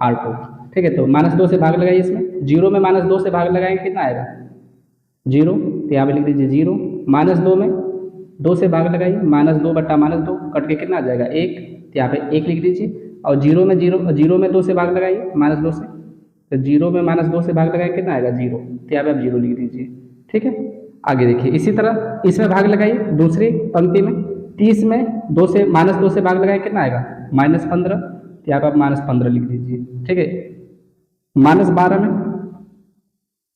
R2, ठीक है। तो -2 से भाग लगाइए, इसमें 0 में -2 से भाग लगाएंगे कितना आएगा, 0। तो यहाँ पे लिख दीजिए 0। -2 में 2 से भाग लगाइए, -2 बटा -2 कट के कितना आ जाएगा, 1। तो यहाँ पे 1 लिख दीजिए। और 0 में 2 से भाग लगाइए, -2 से, तो 0 में -2 से भाग लगाइए कितना आएगा, 0। तो यहाँ पे आप 0 लिख दीजिए, ठीक है। आगे देखिए इसी तरह इसमें भाग लगाइए, दूसरी पंक्ति में 30 में -2 से भाग लगाइए कितना आएगा, -15। तो यहाँ पे आप -15 लिख दीजिए, ठीक है। -12 में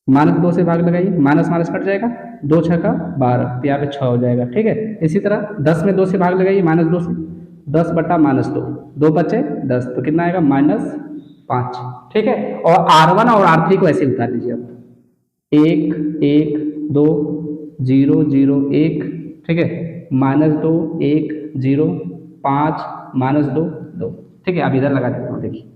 -2 से भाग लगाइए, माइनस माइनस कट जाएगा, 2 6 का 12, तो यहाँ पे 6 हो जाएगा, ठीक है। इसी तरह 10 में 2 से भाग लगाइए, -2 से, 10 बटा -2, 2 बचे 10, तो कितना आएगा, -5, ठीक है। और R1 और R3 को ऐसे उतार दीजिए आप, 1 1 2 0 0 1, ठीक है, -2 1 0 5 -2 2, ठीक है। अब इधर लगा देता हूँ, देखिए,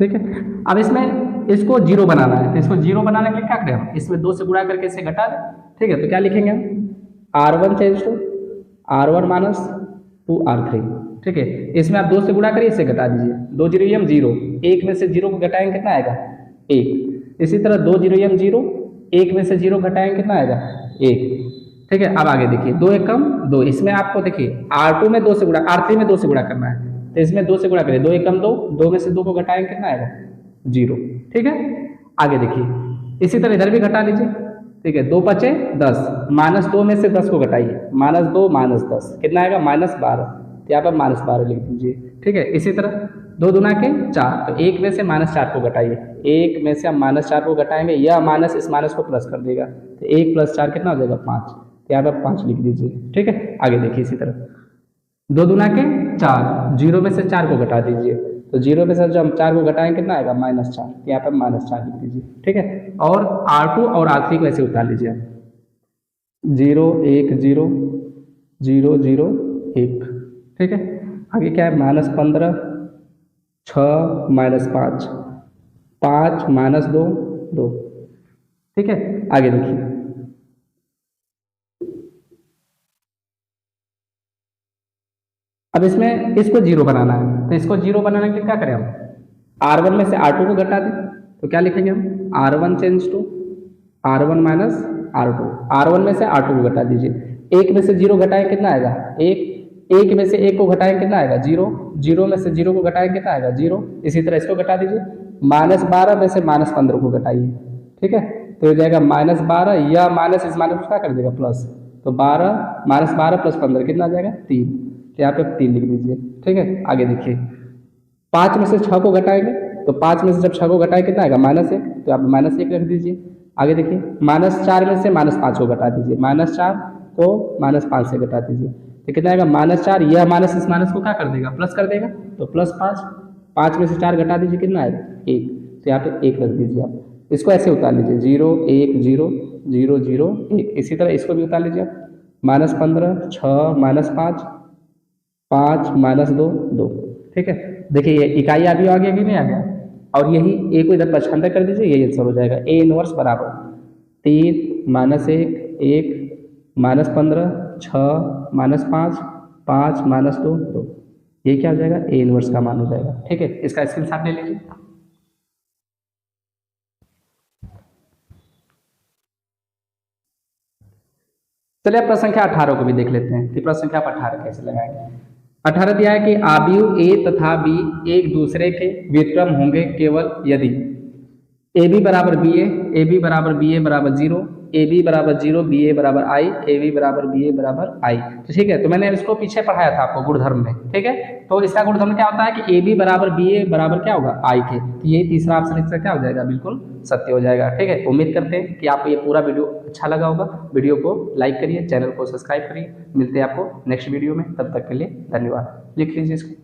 ठीक है। अब इसमें इसको 0 बनाना है, तो इसको 0 बनाने के लिए क्या करें हम, इसमें 2 से गुणा करके इसे घटा दें, ठीक है। तो क्या लिखेंगे हम, R1 change to R1 minus 2 R3, ठीक है। इसमें आप 2 से गुणा करिए, इसे घटा दीजिए, 2 0 0, 1 में से 0 को घटाएंगे कितना आएगा, 1। इसी तरह 2 0 0, 1 में से 0 घटाएंगे कितना आएगा, 1, ठीक है। अब आगे देखिए, 2 1 कम 2, इसमें आपको देखिए R2 में 2 से गुणा, R3 में 2 से गुणा करना है, तो इसमें 2 से गुणा करिए, 2 1 कम 2, 2 में से 2 को घटाएंगे कितना आएगा, 0, ठीक है। आगे देखिए इसी तरह इधर भी घटा लीजिए, ठीक है, 2 पचे 10, -2 में से 10 को घटाइए, -2 -10 कितना आएगा -12, तो यहाँ पर -12 लिख दीजिए। ठीक है, इसी तरह 2 दूना के 4, तो 1 में से -4 को घटाइए, 1 में से हम -4 को घटाएंगे, यह माइनस इस माइनस को प्लस कर देगा, तो 1 + 4 कितना हो जाएगा 5, तो यहाँ पर 5 लिख दीजिए। ठीक है, आगे देखिए इसी तरह 2 दूना के 4, 0 में से 4 को घटा दीजिए, तो 0 में से जब हम 4 को घटाएंगे कितना आएगा -4, यहाँ पर -4 लिख दीजिए। ठीक है, और R2 और R3 को ऐसे उतार लीजिए आप, 0 1 0 0 0 1। ठीक है, आगे क्या है -15 6 -5 5 -2 2। ठीक है, आगे देखिए अब इसमें इसको 0 बनाना है, तो इसको 0 बनाने के लिए क्या करें हम, R1 में से R2 को घटा दें, तो क्या लिखेंगे हम, R1 change to R1 minus R2, R1 में से R2 को घटा दीजिए, 1 में से 0 घटाएं कितना आएगा 1, 1 में से 1 को घटाएं कितना आएगा 0, 0 में से 0 को घटाएं कितना आएगा 0, इसी तरह इसको घटा दीजिए, -12 में से -15 को घटाइए। ठीक है, तो हो जाएगा -12, या माइनस इस माइनस को क्या कर देगा प्लस, तो 12 -12 + 15 कितना आ जाएगा 3, तो यहाँ पे 3 लिख दीजिए। ठीक है, आगे देखिए 5 में से 6 को घटाएंगे, तो 5 में से जब 6 को घटाएं कितना आएगा -1, तो यहाँ पे -1 रख दीजिए। आगे देखिए -4 में से -5 को घटा दीजिए, -4 को -5 से घटा दीजिए, तो कितना आएगा -4, यह माइनस इस माइनस को क्या कर देगा प्लस कर देगा, तो +5, 5 में से 4 घटा दीजिए कितना आएगा 1, तो यहाँ पे 1 रख दीजिए आप। इसको ऐसे उतार लीजिए 0 1 0 0 0 1, इसी तरह इसको भी उतार लीजिए आप, -15 6 -5 5 -2 2। ठीक है, देखिए ये इकाई अभी आ गया कि नहीं आ गया, और यही ए को इधर पक्षांतर कर दीजिए, यही आंसर हो जाएगा। A इनवर्स बराबर 3 -1 1 -15 6 -5 5 -2 2, ये क्या हो जाएगा A इनवर्स का मान हो जाएगा। ठीक है, इसका स्क्रीनशॉट ले लीजिए। चलिए अब प्रश्न संख्या 18 को भी देख लेते हैं कि प्रश्न संख्या 18 कैसे लगाएंगे। 18 दिया है कि आव्यूह A तथा B एक दूसरे के व्युत्क्रम होंगे केवल यदि AB बराबर BA, AB बराबर BA बराबर 0, AB बराबर 0, BA बराबर I, AB बराबर BA बराबर I। तो ठीक है, तो मैंने इसको पीछे पढ़ाया था आपको गुणधर्म में। ठीक है, तो इसका गुणधर्म क्या होता है कि AB बराबर BA बराबर क्या होगा I के, तो ये तीसरा ऑप्शन इसका क्या हो जाएगा बिल्कुल सत्य हो जाएगा। ठीक है, उम्मीद करते हैं कि आपको ये पूरा वीडियो अच्छा लगा होगा। वीडियो को लाइक करिए, चैनल को सब्सक्राइब करिए, मिलते हैं आपको नेक्स्ट वीडियो में, तब तक के लिए धन्यवाद। लिख लीजिए इसको।